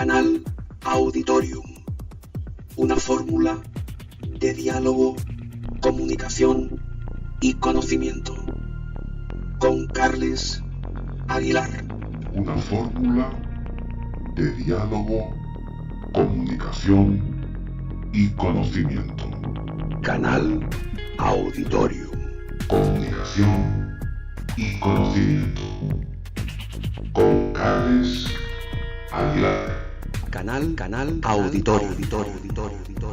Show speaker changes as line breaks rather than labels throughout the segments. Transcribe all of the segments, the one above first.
Canal Auditorium, una fórmula de diálogo, comunicación y conocimiento. Con Carles Aguilar.
Una fórmula de diálogo, comunicación y conocimiento.
Canal Auditorium.
Comunicación y conocimiento. Con Carles Aguilar.
Canal Auditorium.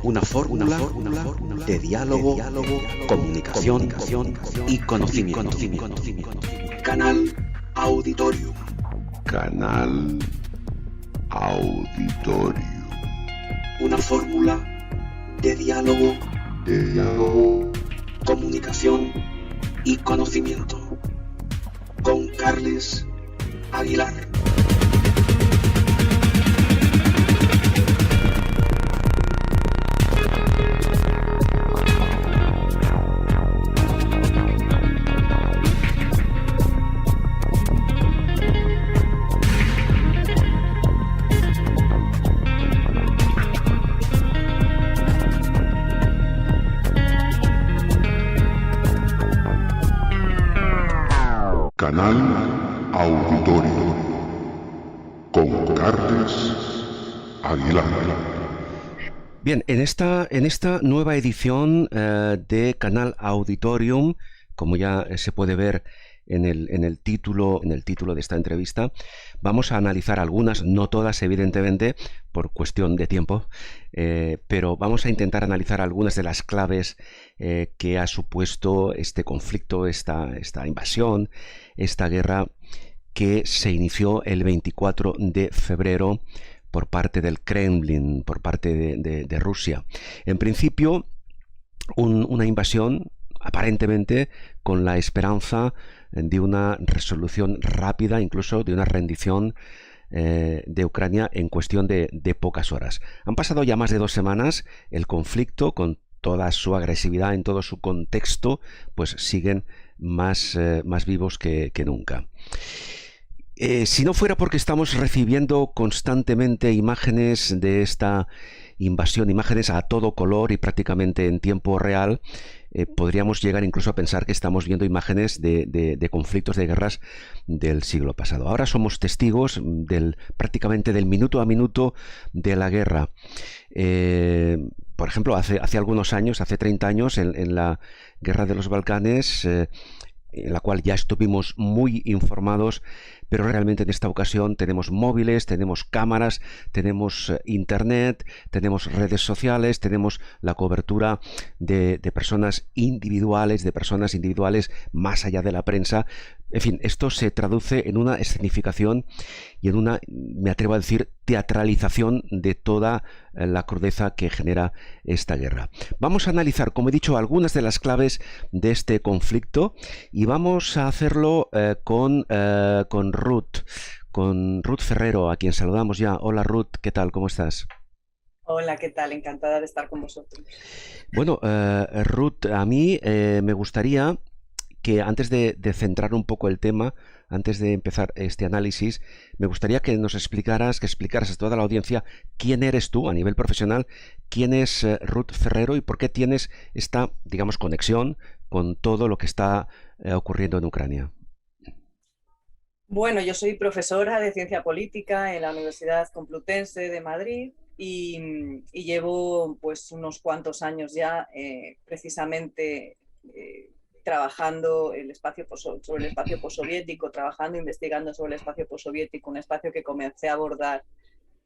Una fórmula de diálogo, comunicación y conocimiento. Canal Auditorium.
Canal Auditorium.
Una fórmula de diálogo, comunicación y conocimiento. Con Carles Aguilar.
Canal Auditorio con Carles Aguilar.
Bien, en esta nueva edición de Canal Auditorium, como ya se puede ver en el título de esta entrevista, vamos a analizar algunas, no todas evidentemente, por cuestión de tiempo, pero vamos a intentar analizar algunas de las claves que ha supuesto este conflicto, esta invasión, esta guerra que se inició el 24 de febrero por parte del Kremlin, por parte de Rusia. En principio, una invasión aparentemente con la esperanza de una resolución rápida, incluso de una rendición de Ucrania en cuestión de pocas horas. Han pasado ya más de 2 semanas, el conflicto con toda su agresividad, en todo su contexto, pues siguen más vivos que nunca. Si no fuera porque estamos recibiendo constantemente imágenes de esta invasión, imágenes a todo color y prácticamente en tiempo real, podríamos llegar incluso a pensar que estamos viendo imágenes de conflictos, de guerras del siglo pasado. Ahora somos testigos prácticamente del minuto a minuto de la guerra. Por ejemplo, hace algunos años, hace 30 años, en la guerra de los Balcanes, en la cual ya estuvimos muy informados, pero realmente en esta ocasión tenemos móviles, tenemos cámaras, tenemos internet, tenemos redes sociales, tenemos la cobertura de personas individuales, más allá de la prensa. En fin, esto se traduce en una escenificación y en una, me atrevo a decir, teatralización de toda la crudeza que genera esta guerra. Vamos a analizar, como he dicho, algunas de las claves de este conflicto y vamos a hacerlo con Ruth Ferrero, a quien saludamos ya. Hola Ruth, ¿qué tal? ¿Cómo estás?
Hola, ¿qué tal? Encantada de estar con vosotros.
Bueno, Ruth, a mí me gustaría que antes de centrar un poco el tema, antes de empezar este análisis, me gustaría que nos explicaras a toda la audiencia quién eres tú a nivel profesional, quién es Ruth Ferrero y por qué tienes esta, digamos, conexión con todo lo que está ocurriendo en Ucrania.
Bueno, yo soy profesora de Ciencia Política en la Universidad Complutense de Madrid y llevo pues unos cuantos años ya precisamente trabajando sobre el espacio postsoviético, investigando sobre el espacio postsoviético, un espacio que comencé a abordar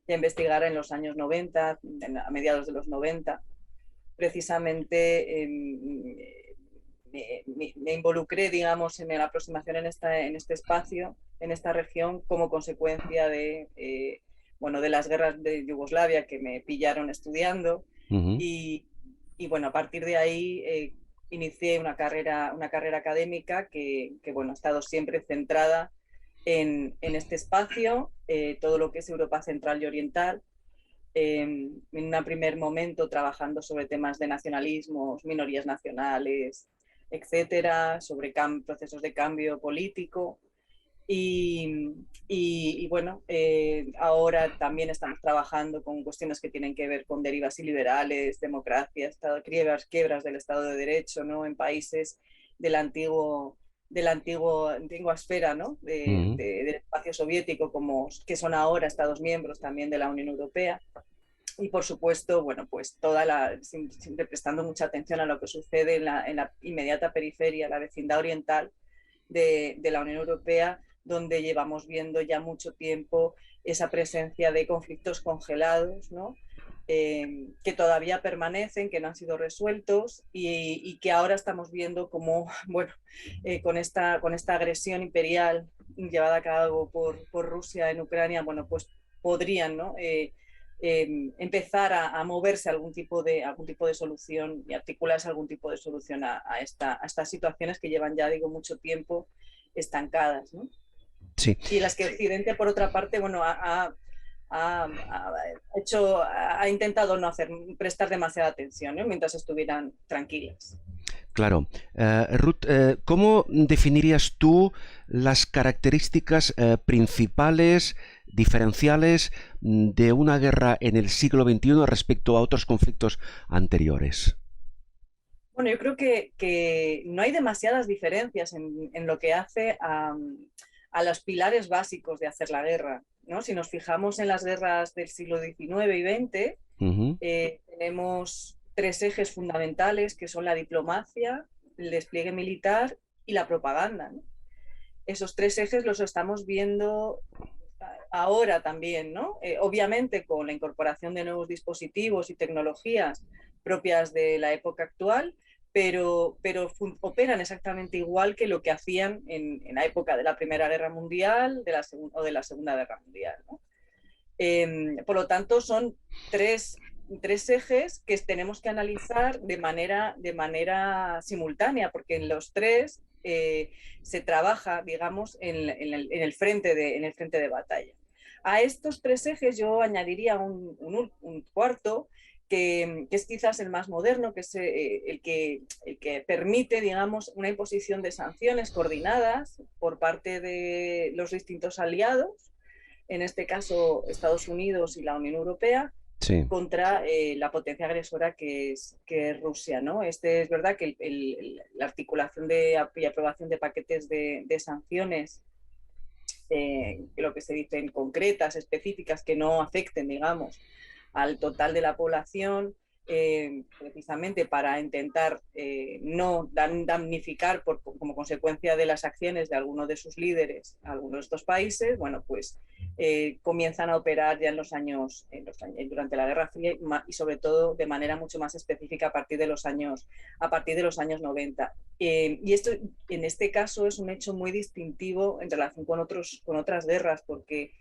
y a investigar en los años 90, a mediados de los 90. Precisamente me involucré, digamos, en la aproximación en este espacio, en esta región, como consecuencia de las guerras de Yugoslavia que me pillaron estudiando. Y bueno, a partir de ahí inicié una carrera académica que ha estado siempre centrada en este espacio, todo lo que es Europa Central y Oriental, en un primer momento trabajando sobre temas de nacionalismos, minorías nacionales, etcétera, sobre procesos de cambio político. Y bueno, ahora también estamos trabajando con cuestiones que tienen que ver con derivas iliberales, democracia, quiebras del Estado de Derecho, ¿no? En países del antigua esfera, ¿no? Del espacio soviético, que son ahora Estados miembros también de la Unión Europea. Y por supuesto, bueno, pues siempre prestando mucha atención a lo que sucede en la inmediata periferia, la vecindad oriental de la Unión Europea, donde llevamos viendo ya mucho tiempo esa presencia de conflictos congelados, ¿no? Que todavía permanecen, que no han sido resueltos y que ahora estamos viendo como, bueno, con esta agresión imperial llevada a cabo por Rusia en Ucrania, bueno, pues podrían, ¿no? Empezar a moverse algún tipo de solución y articularse algún tipo de solución a estas situaciones que llevan ya, digo, mucho tiempo estancadas, ¿no?
Sí.
Y las que Occidente, por otra parte, bueno, ha intentado no prestar demasiada atención, ¿no? Mientras estuvieran tranquilas.
Claro. Ruth, ¿cómo definirías tú las características principales, diferenciales de una guerra en el siglo XXI respecto a otros conflictos anteriores?
Bueno, yo creo que no hay demasiadas diferencias en lo que hace a los pilares básicos de hacer la guerra, ¿no? Si nos fijamos en las guerras del siglo XIX y XX, tenemos tres ejes fundamentales que son la diplomacia, el despliegue militar y la propaganda, ¿no? Esos tres ejes los estamos viendo ahora también, ¿no? Obviamente con la incorporación de nuevos dispositivos y tecnologías propias de la época actual, pero operan exactamente igual que lo que hacían en la época de la Primera Guerra Mundial o de la Segunda Guerra Mundial, ¿no? Por lo tanto, son tres ejes que tenemos que analizar de manera simultánea, porque en los tres se trabaja, digamos, en el frente de batalla. A estos tres ejes yo añadiría un cuarto, que es quizás el más moderno, que es el que permite, digamos, una imposición de sanciones coordinadas por parte de los distintos aliados, en este caso Estados Unidos y la Unión Europea, sí, contra la potencia agresora que es Rusia, ¿no? Es verdad que la articulación y aprobación de paquetes de sanciones, lo que se dicen concretas, específicas, que no afecten, digamos, al total de la población, precisamente para intentar no damnificar como consecuencia de las acciones de algunos de sus líderes a algunos de estos países, bueno, pues comienzan a operar ya durante la Guerra Fría y sobre todo de manera mucho más específica a partir de los años 90. Y esto en este caso es un hecho muy distintivo en relación con otras guerras, porque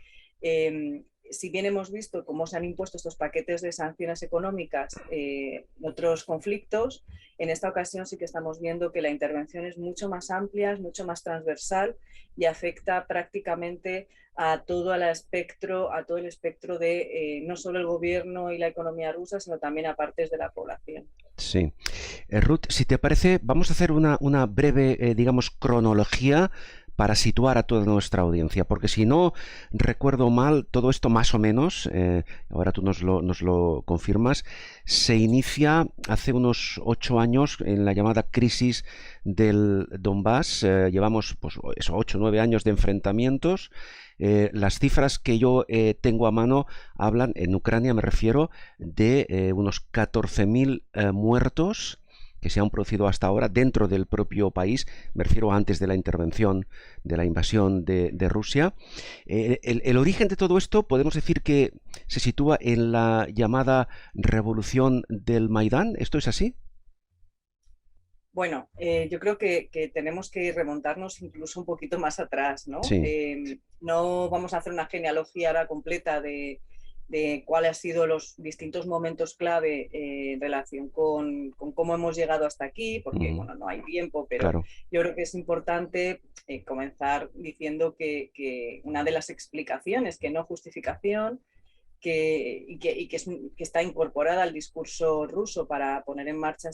si bien hemos visto cómo se han impuesto estos paquetes de sanciones económicas en otros conflictos, en esta ocasión sí que estamos viendo que la intervención es mucho más amplia, es mucho más transversal y afecta prácticamente a todo el espectro de no solo el gobierno y la economía rusa, sino también a partes de la población.
Sí. Ruth, si te parece, vamos a hacer una breve, digamos, cronología para situar a toda nuestra audiencia, porque si no recuerdo mal, todo esto más o menos, ahora tú nos lo confirmas, se inicia hace unos 8 años en la llamada crisis del Donbass. Llevamos pues, 8 o 9 años de enfrentamientos. Las cifras que yo tengo a mano hablan, en Ucrania me refiero, de unos 14.000 muertos que se han producido hasta ahora dentro del propio país, me refiero antes de la intervención, de la invasión de Rusia. El origen de todo esto podemos decir que se sitúa en la llamada revolución del Maidán. ¿Esto es así?
Bueno, yo creo que tenemos que remontarnos incluso un poquito más atrás, ¿no?
Sí.
No vamos a hacer una genealogía ahora completa de cuáles han sido los distintos momentos clave en relación con cómo hemos llegado hasta aquí, porque bueno, no hay tiempo, pero claro, yo creo que es importante comenzar diciendo que una de las explicaciones, que no justificación, que está incorporada al discurso ruso para poner en marcha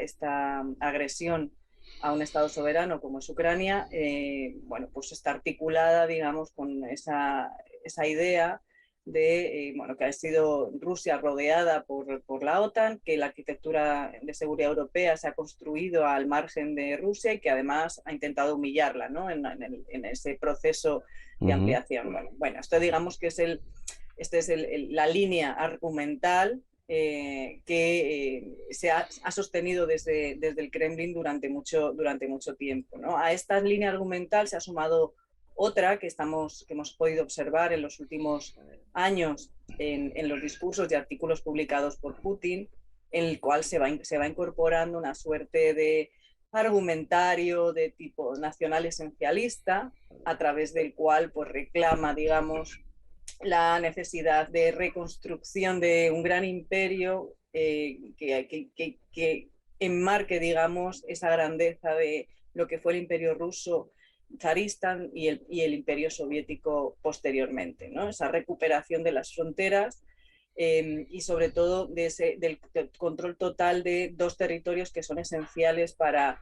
esta agresión a un Estado soberano como es Ucrania, bueno, pues está articulada, digamos, con esa idea de bueno, que ha sido Rusia rodeada por la OTAN, que la arquitectura de seguridad europea se ha construido al margen de Rusia y que además ha intentado humillarla, ¿no? en ese proceso de ampliación. Bueno, esto digamos que es la línea argumental que se ha sostenido desde el Kremlin durante mucho tiempo, ¿no? A esta línea argumental se ha sumado otra que hemos podido observar en los últimos años en los discursos y artículos publicados por Putin, en el cual se va incorporando una suerte de argumentario de tipo nacional esencialista, a través del cual pues reclama, digamos, la necesidad de reconstrucción de un gran imperio que enmarque, digamos, esa grandeza de lo que fue el imperio ruso zarista y el imperio soviético posteriormente, ¿no? Esa recuperación de las fronteras y sobre todo del control total de dos territorios que son esenciales para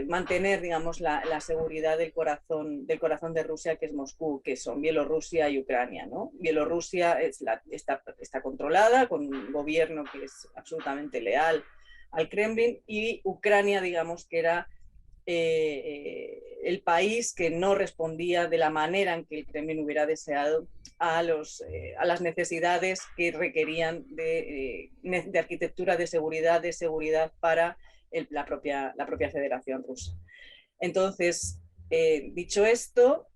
mantener, digamos, la seguridad del corazón de Rusia, que es Moscú, que son Bielorrusia y Ucrania, ¿no? Bielorrusia está controlada con un gobierno que es absolutamente leal al Kremlin, y Ucrania, digamos, que era el país que no respondía de la manera en que el Kremlin hubiera deseado a las necesidades que requerían de arquitectura de seguridad para la propia Federación Rusa. Entonces, dicho esto,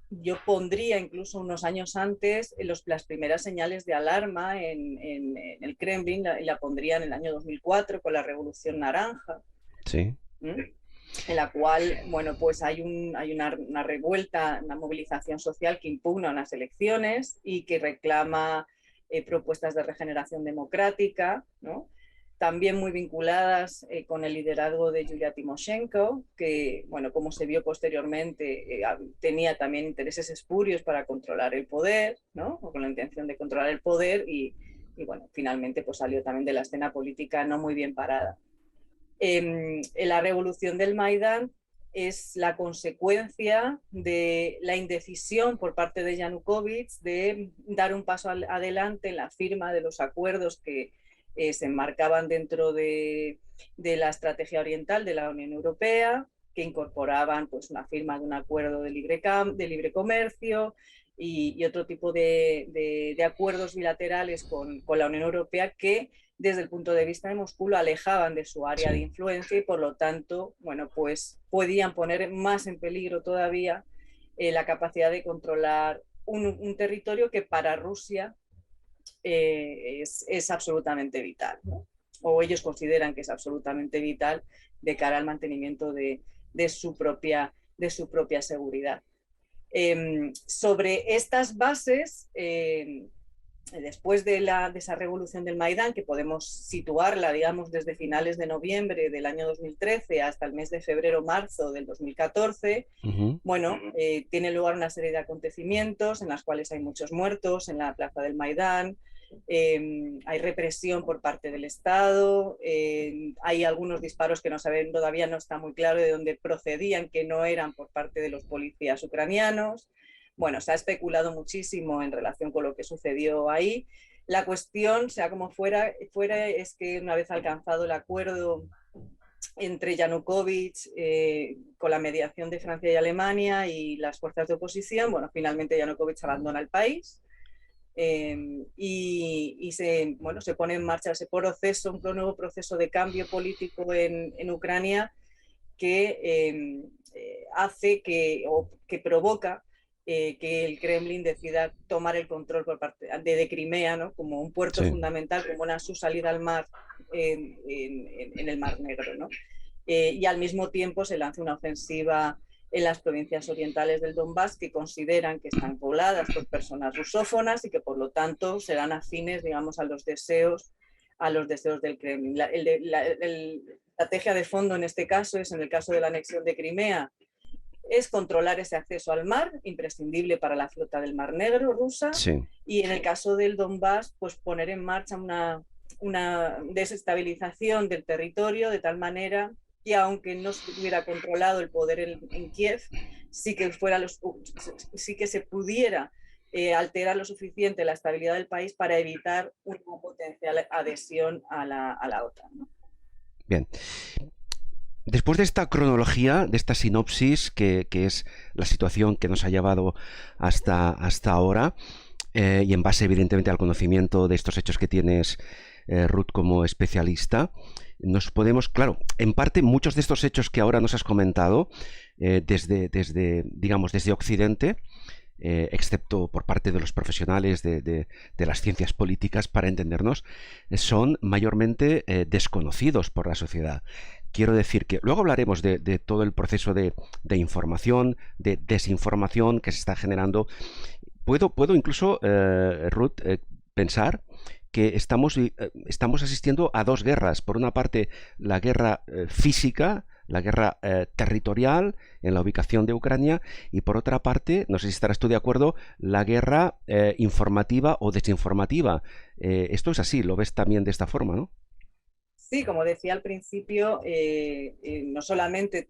yo pondría incluso unos años antes las primeras señales de alarma en el Kremlin, la pondría en el año 2004 con la Revolución Naranja.
Sí.
En la cual, bueno, pues hay una revuelta, una movilización social que impugna unas elecciones y que reclama propuestas de regeneración democrática, ¿no? También muy vinculadas con el liderazgo de Yulia Timoshenko, que, bueno, como se vio posteriormente, tenía también intereses espurios para controlar el poder, ¿no? O con la intención de controlar el poder y bueno, finalmente pues salió también de la escena política no muy bien parada. La revolución del Maidán es la consecuencia de la indecisión por parte de Yanukovych de dar un paso adelante en la firma de los acuerdos que se enmarcaban dentro de la estrategia oriental de la Unión Europea, que incorporaban pues una firma de un acuerdo de libre comercio y otro tipo de acuerdos bilaterales con la Unión Europea que desde el punto de vista de Moscú lo alejaban de su área de influencia y por lo tanto, bueno, pues podían poner más en peligro todavía la capacidad de controlar un territorio que para Rusia es absolutamente vital, ¿no? O ellos consideran que es absolutamente vital de cara al mantenimiento de su propia seguridad. Sobre estas bases, después de esa revolución del Maidán, que podemos situarla, digamos, desde finales de noviembre del año 2013 hasta el mes de febrero-marzo del 2014, bueno, tiene lugar una serie de acontecimientos en las cuales hay muchos muertos en la plaza del Maidán, hay represión por parte del Estado, hay algunos disparos que no saben, todavía no está muy claro de dónde procedían, que no eran por parte de los policías ucranianos. Bueno, se ha especulado muchísimo en relación con lo que sucedió ahí. La cuestión, sea como fuera, es que una vez alcanzado el acuerdo entre Yanukovych con la mediación de Francia y Alemania y las fuerzas de oposición, bueno, finalmente Yanukovych abandona el país y se pone en marcha ese proceso, un nuevo proceso de cambio político en Ucrania que hace que provoca que el Kremlin decida tomar el control por parte de Crimea, ¿no? Como un puerto fundamental, como su salida al mar en el Mar Negro, ¿no? Y al mismo tiempo se lanza una ofensiva en las provincias orientales del Donbass que consideran que están pobladas por personas rusófonas y que por lo tanto serán afines, digamos, a los deseos del Kremlin. La estrategia de fondo en este caso es, en el caso de la anexión de Crimea, es controlar ese acceso al mar, imprescindible para la flota del Mar Negro rusa, y en el caso del Donbass, pues poner en marcha una desestabilización del territorio de tal manera que aunque no estuviera controlado el poder en Kiev, sí que se pudiera alterar lo suficiente la estabilidad del país para evitar una potencial adhesión a la OTAN, ¿no?
Bien. Después de esta cronología, de esta sinopsis, que es la situación que nos ha llevado hasta ahora, y en base evidentemente al conocimiento de estos hechos que tienes, Ruth, como especialista, nos podemos, claro, en parte muchos de estos hechos que ahora nos has comentado, digamos, desde Occidente, excepto por parte de los profesionales de las ciencias políticas, para entendernos, son mayormente desconocidos por la sociedad. Quiero decir que luego hablaremos de todo el proceso de información, de desinformación que se está generando. Puedo incluso, Ruth, pensar que estamos asistiendo a dos guerras. Por una parte, la guerra física, la guerra territorial en la ubicación de Ucrania, y por otra parte, no sé si estarás tú de acuerdo, la guerra informativa o desinformativa. Esto es así, lo ves también de esta forma, ¿no?
Sí, como decía al principio, no solamente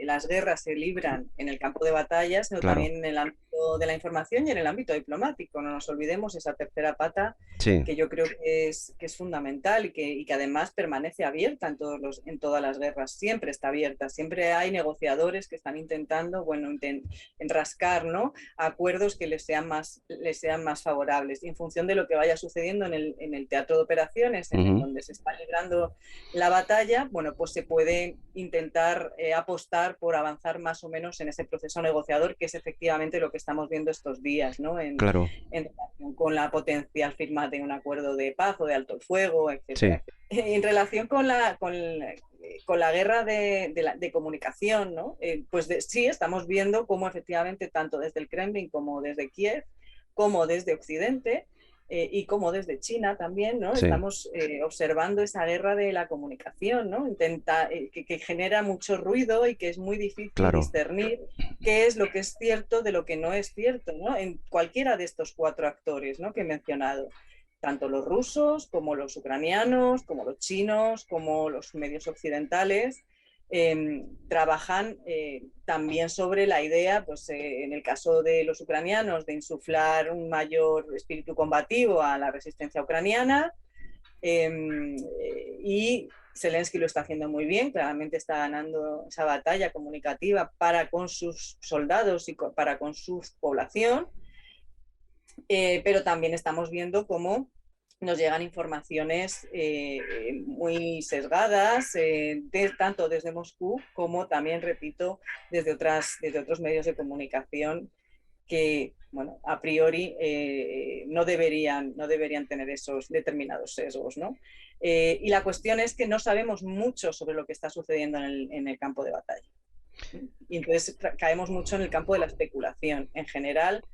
las guerras se libran en el campo de batalla, sino
Claro.
también en el ámbito de la información y en el ámbito diplomático. No nos olvidemos esa tercera pata,
Sí.
que yo creo que es fundamental y que además permanece abierta en todas las guerras. Siempre está abierta, siempre hay negociadores que están intentando, bueno, enrascar, ¿no?, acuerdos que les sean más favorables. Y en función de lo que vaya sucediendo en el teatro de operaciones, en donde se está librando la batalla, bueno, pues se puede intentar apostar por avanzar más o menos en ese proceso negociador, que es efectivamente lo que estamos viendo estos días, ¿no?
Claro.
En relación con la potencial firma de un acuerdo de paz o de alto el fuego, etcétera.
Sí.
En relación con la guerra de comunicación, ¿no? Sí, estamos viendo cómo efectivamente tanto desde el Kremlin como desde Kiev, como desde Occidente, y como desde China también, ¿no?
Sí.
Estamos observando esa guerra de la comunicación, ¿no? Que genera mucho ruido y que es muy difícil discernir qué es lo que es cierto de lo que no es cierto, ¿no? En cualquiera de estos cuatro actores, ¿no?, que he mencionado. Tanto los rusos como los ucranianos, como los chinos, como los medios occidentales, trabajan también sobre la idea, pues en el caso de los ucranianos, de insuflar un mayor espíritu combativo a la resistencia ucraniana, y Zelensky lo está haciendo muy bien, claramente está ganando esa batalla comunicativa para con sus soldados y para con su población, pero también estamos viendo cómo nos llegan informaciones muy sesgadas, tanto desde Moscú como también, repito, desde otros medios de comunicación que, bueno, a priori no deberían tener esos determinados sesgos, ¿no? Y la cuestión es que no sabemos mucho sobre lo que está sucediendo en el campo de batalla. Y entonces caemos mucho en el campo de la especulación. En general,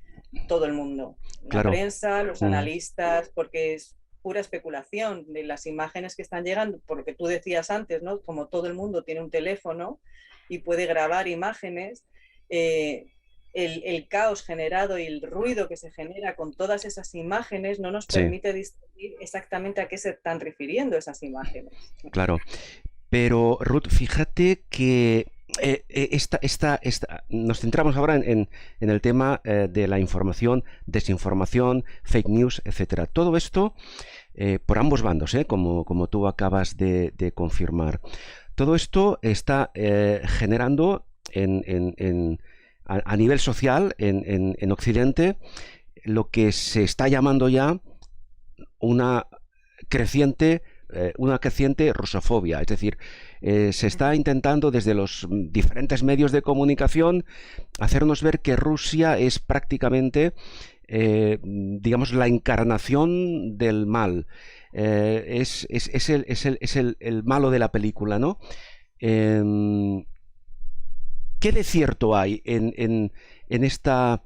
todo el mundo, la prensa, los analistas, porque es pura especulación de las imágenes que están llegando, por lo que tú decías antes, ¿no? Como todo el mundo tiene un teléfono y puede grabar imágenes, el caos generado y el ruido que se genera con todas esas imágenes no nos permite distinguir exactamente a qué se están refiriendo esas imágenes.
Claro, pero Ruth, fíjate que nos centramos ahora en el tema de la información, desinformación, fake news, etcétera. Todo esto por ambos bandos, como tú acabas de confirmar. Todo esto está generando a nivel social en Occidente lo que se está llamando ya una creciente rusofobia, es decir, se está intentando desde los diferentes medios de comunicación hacernos ver que Rusia es prácticamente, digamos, la encarnación del mal, es el malo de la película, ¿no? ¿Qué de cierto hay en esta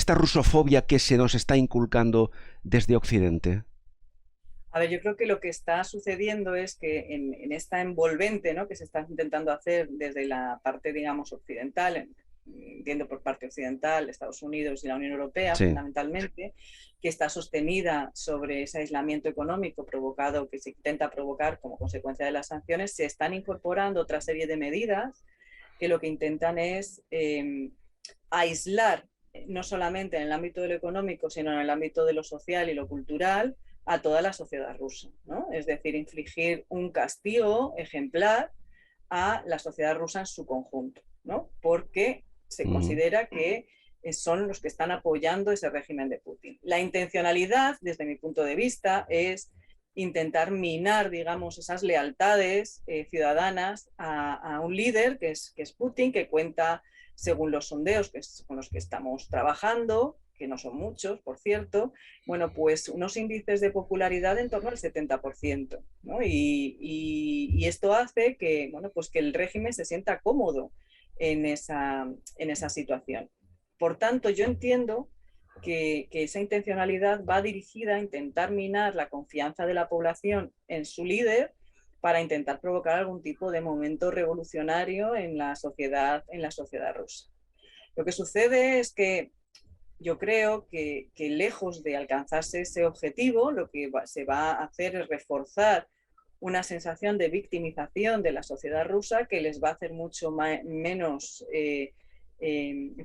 rusofobia que se nos está inculcando desde Occidente?
A ver, yo creo que lo que está sucediendo es que en esta envolvente, ¿no?, que se está intentando hacer desde la parte, digamos, occidental, entiendo por parte occidental, Estados Unidos y la Unión Europea,
Sí.
fundamentalmente, que está sostenida sobre ese aislamiento económico provocado, que se intenta provocar como consecuencia de las sanciones, se están incorporando otra serie de medidas que lo que intentan es aislar, no solamente en el ámbito de lo económico, sino en el ámbito de lo social y lo cultural, a toda la sociedad rusa, ¿no? Es decir, infligir un castigo ejemplar a la sociedad rusa en su conjunto, ¿no? Porque se considera que son los que están apoyando ese régimen de Putin. La intencionalidad, desde mi punto de vista, es intentar minar, digamos, esas lealtades ciudadanas a un líder que es Putin, que cuenta, según los sondeos con los que estamos trabajando, que no son muchos, por cierto, bueno, pues unos índices de popularidad en torno al 70%, ¿no? Y esto hace que, bueno, pues que el régimen se sienta cómodo en esa situación. Por tanto, yo entiendo que esa intencionalidad va dirigida a intentar minar la confianza de la población en su líder para intentar provocar algún tipo de momento revolucionario en la sociedad rusa. Lo que sucede es que yo creo que lejos de alcanzarse ese objetivo, lo que se va a hacer es reforzar una sensación de victimización de la sociedad rusa que les va a hacer mucho menos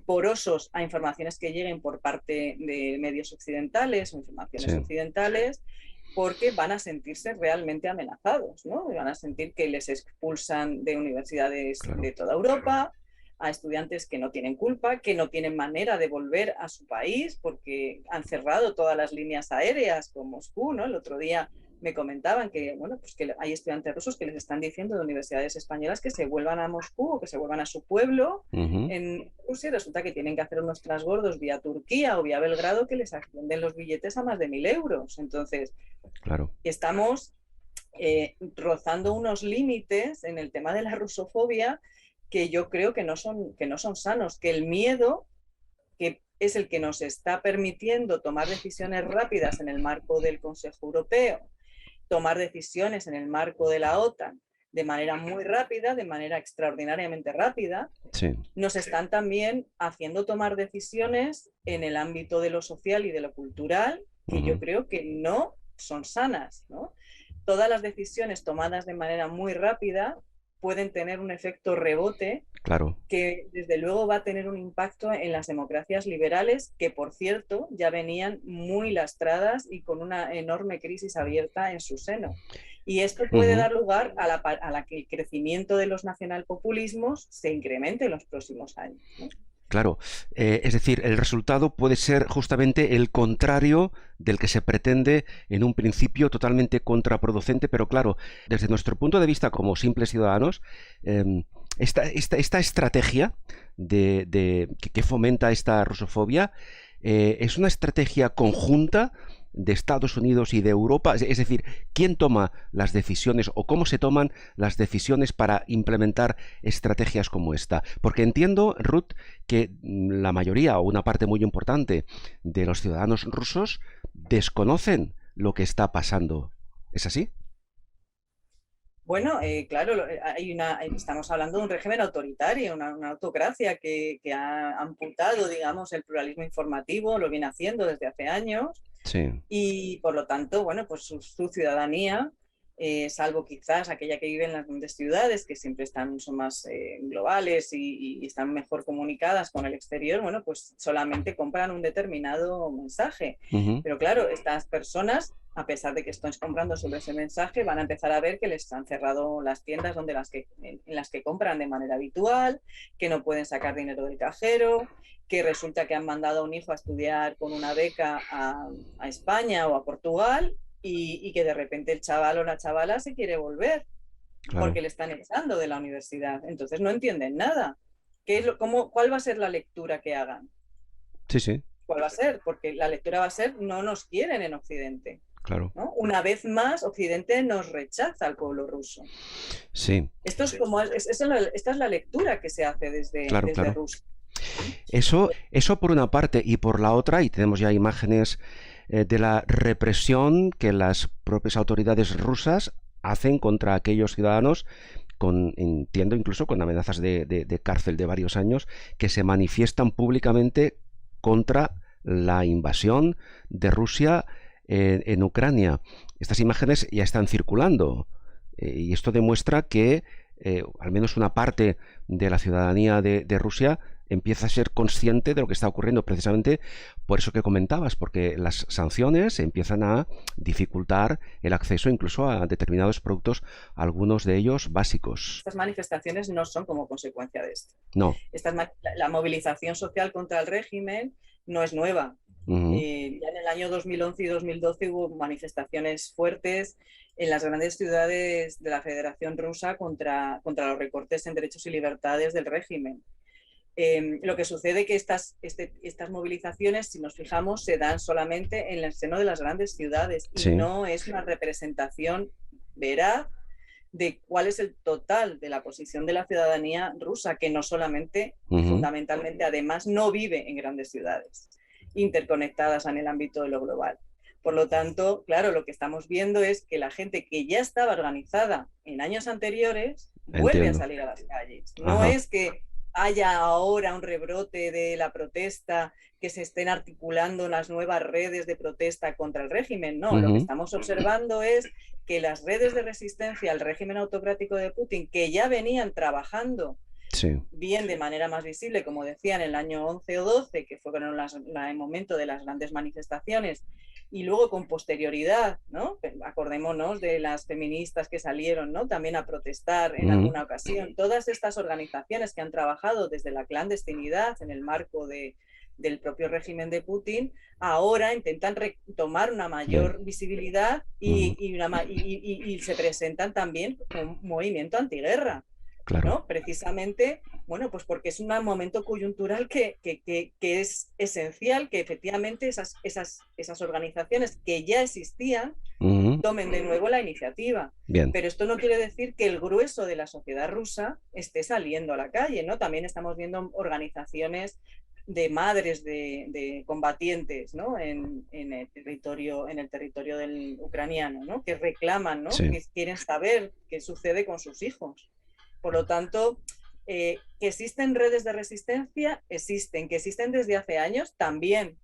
porosos a informaciones que lleguen por parte de medios occidentales o informaciones occidentales, porque van a sentirse realmente amenazados, ¿no? Van a sentir que les expulsan de universidades de toda Europa, a estudiantes que no tienen culpa, que no tienen manera de volver a su país porque han cerrado todas las líneas aéreas con Moscú, ¿no? El otro día me comentaban que, bueno, pues que hay estudiantes rusos que les están diciendo de universidades españolas que se vuelvan a Moscú o que se vuelvan a su pueblo en Rusia, y resulta que tienen que hacer unos transbordos vía Turquía o vía Belgrado que les ascienden los billetes a más de 1.000 euros. Entonces, estamos rozando unos límites en el tema de la rusofobia que yo creo que no son sanos, que el miedo, que es el que nos está permitiendo tomar decisiones rápidas en el marco del Consejo Europeo, tomar decisiones en el marco de la OTAN de manera muy rápida, de manera extraordinariamente rápida, nos están también haciendo tomar decisiones en el ámbito de lo social y de lo cultural que yo creo que no son sanas, ¿no? Todas las decisiones tomadas de manera muy rápida pueden tener un efecto rebote que desde luego va a tener un impacto en las democracias liberales que, por cierto, ya venían muy lastradas y con una enorme crisis abierta en su seno. Y esto puede dar lugar a la que el crecimiento de los nacionalpopulismos se incremente en los próximos años, ¿no?
Claro, es decir, el resultado puede ser justamente el contrario del que se pretende en un principio, totalmente contraproducente, pero claro, desde nuestro punto de vista como simples ciudadanos, esta estrategia que fomenta esta rusofobia es una estrategia conjunta de Estados Unidos y de Europa, es decir, ¿quién toma las decisiones o cómo se toman las decisiones para implementar estrategias como esta? Porque entiendo, Ruth, que la mayoría o una parte muy importante de los ciudadanos rusos desconocen lo que está pasando. ¿Es así?
Bueno, claro, estamos hablando de un régimen autoritario, una autocracia que ha amputado, digamos, el pluralismo informativo, lo viene haciendo desde hace años. Y por lo tanto, bueno, pues su ciudadanía, salvo quizás aquella que vive en las grandes ciudades, que siempre son más globales y están mejor comunicadas con el exterior, bueno, pues solamente compran un determinado mensaje. Pero claro, estas personas, a pesar de que están comprando sobre ese mensaje, van a empezar a ver que les han cerrado las tiendas en las que compran de manera habitual, que no pueden sacar dinero del cajero, que resulta que han mandado a un hijo a estudiar con una beca a España o a Portugal y que de repente el chaval o la chavala se quiere volver porque le están echando de la universidad. Entonces no entienden nada. ¿Cuál va a ser la lectura que hagan? ¿Cuál va a ser? Porque la lectura va a ser: no nos quieren en Occidente. ¿No? Una vez más, Occidente nos rechaza al pueblo ruso. Esta es la lectura que se hace desde Rusia.
Eso por una parte, y por la otra, y tenemos ya imágenes de la represión que las propias autoridades rusas hacen contra aquellos ciudadanos entiendo incluso con amenazas de cárcel de varios años, que se manifiestan públicamente contra la invasión de Rusia en Ucrania. Estas imágenes ya están circulando y esto demuestra que al menos una parte de la ciudadanía de Rusia empieza a ser consciente de lo que está ocurriendo, precisamente por eso que comentabas, porque las sanciones empiezan a dificultar el acceso incluso a determinados productos, algunos de ellos básicos.
Estas manifestaciones no son como consecuencia de esto.
No.
La movilización social contra el régimen no es nueva. Ya en el año 2011 y 2012 hubo manifestaciones fuertes en las grandes ciudades de la Federación Rusa contra los recortes en derechos y libertades del régimen. Lo que sucede es que estas movilizaciones, si nos fijamos, se dan solamente en el seno de las grandes ciudades y no es una representación veraz de cuál es el total de la posición de la ciudadanía rusa, que no solamente, fundamentalmente, además, no vive en grandes ciudades interconectadas en el ámbito de lo global. Por lo tanto, claro, lo que estamos viendo es que la gente que ya estaba organizada en años anteriores vuelve a salir a las calles. No es que haya ahora un rebrote de la protesta, que se estén articulando las nuevas redes de protesta contra el régimen. No, lo que estamos observando es que las redes de resistencia al régimen autocrático de Putin, que ya venían trabajando bien de manera más visible, como decía, en el año 11 o 12, que fue el momento de las grandes manifestaciones, y luego con posterioridad, ¿no? Acordémonos de las feministas que salieron, ¿no?, también a protestar en alguna ocasión. Todas estas organizaciones que han trabajado desde la clandestinidad en el marco del propio régimen de Putin, ahora intentan tomar una mayor visibilidad y se presentan también como un movimiento antiguerra.
Claro.
¿No? Precisamente, bueno, pues porque es un momento coyuntural que es esencial que efectivamente esas organizaciones que ya existían tomen de nuevo la iniciativa.
Bien.
Pero esto no quiere decir que el grueso de la sociedad rusa esté saliendo a la calle, ¿no? También estamos viendo organizaciones de madres de combatientes, ¿no?, en el territorio del ucraniano, ¿no?, que reclaman, ¿no?, que quieren saber qué sucede con sus hijos. Por lo tanto, que existen redes de resistencia, existen, que existen desde hace años, también.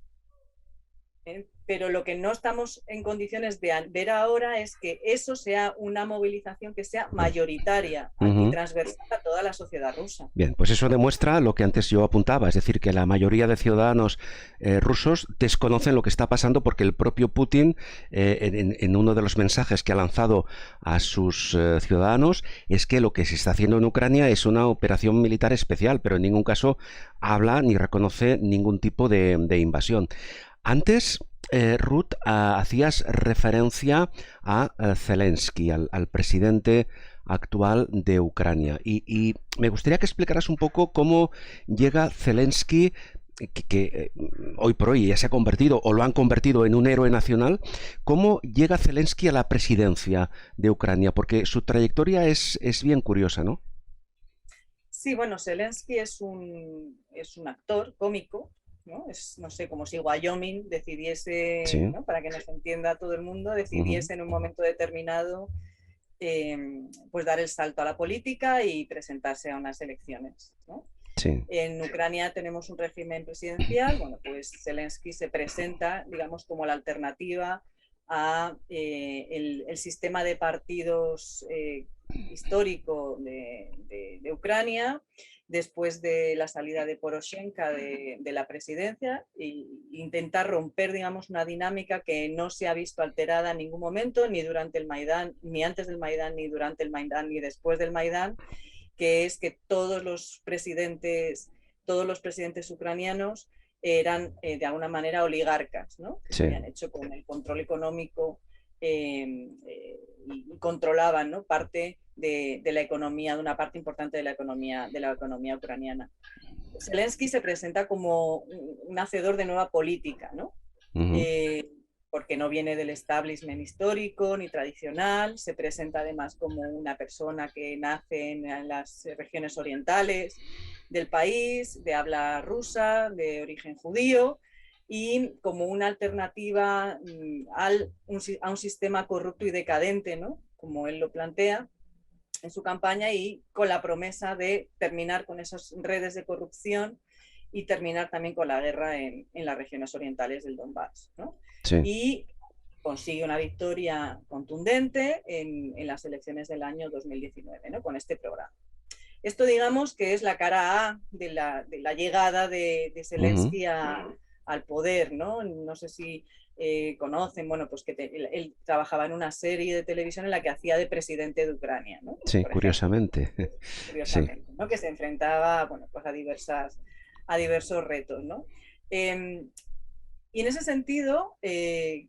Pero lo que no estamos en condiciones de ver ahora es que eso sea una movilización que sea mayoritaria y transversal a toda la sociedad rusa.
Bien, pues eso demuestra lo que antes yo apuntaba, es decir, que la mayoría de ciudadanos rusos desconocen lo que está pasando porque el propio Putin, en uno de los mensajes que ha lanzado a sus ciudadanos, es que lo que se está haciendo en Ucrania es una operación militar especial, pero en ningún caso habla ni reconoce ningún tipo de invasión. Antes, Ruth, hacías referencia a Zelensky, al presidente actual de Ucrania. Y me gustaría que explicaras un poco cómo llega Zelensky, que hoy por hoy ya se ha convertido, o lo han convertido en un héroe nacional, cómo llega Zelensky a la presidencia de Ucrania, porque su trayectoria es bien curiosa, ¿no?
Sí, bueno, Zelensky es un actor cómico, ¿no? No sé, como si Wyoming decidiese, ¿no?, para que nos entienda todo el mundo, decidiese en un momento determinado pues dar el salto a la política y presentarse a unas elecciones, ¿no? En Ucrania tenemos un régimen presidencial, bueno, pues Zelensky se presenta, digamos, como la alternativa a el sistema de partidos histórico de Ucrania, después de la salida de Poroshenko de la presidencia, e intentar romper, digamos, una dinámica que no se ha visto alterada en ningún momento, ni durante el Maidán, ni antes del Maidán, ni durante el Maidán, ni después del Maidán, que es que todos los presidentes ucranianos eran de alguna manera oligarcas, ¿no?, que se habían hecho con el control económico y controlaban, ¿no?, parte de la economía, de una parte importante de la economía ucraniana. Zelensky se presenta como un hacedor de nueva política, ¿no? Porque no viene del establishment histórico ni tradicional, se presenta además como una persona que nace en las regiones orientales del país, de habla rusa, de origen judío, y como una alternativa a un sistema corrupto y decadente, ¿no?, como él lo plantea, en su campaña y con la promesa de terminar con esas redes de corrupción y terminar también con la guerra en las regiones orientales del Donbass, ¿no?
Sí.
Y consigue una victoria contundente en las elecciones del año 2019, ¿no? Con este programa. Esto, digamos, que es la cara A de la llegada de Zelensky al poder, ¿no? No sé si conocen, bueno, pues que él trabajaba en una serie de televisión en la que hacía de presidente de Ucrania, ¿no?
Sí, curiosamente.
Curiosamente, ¿no? Que se enfrentaba, bueno, pues a diversos retos, ¿no? Y en ese sentido,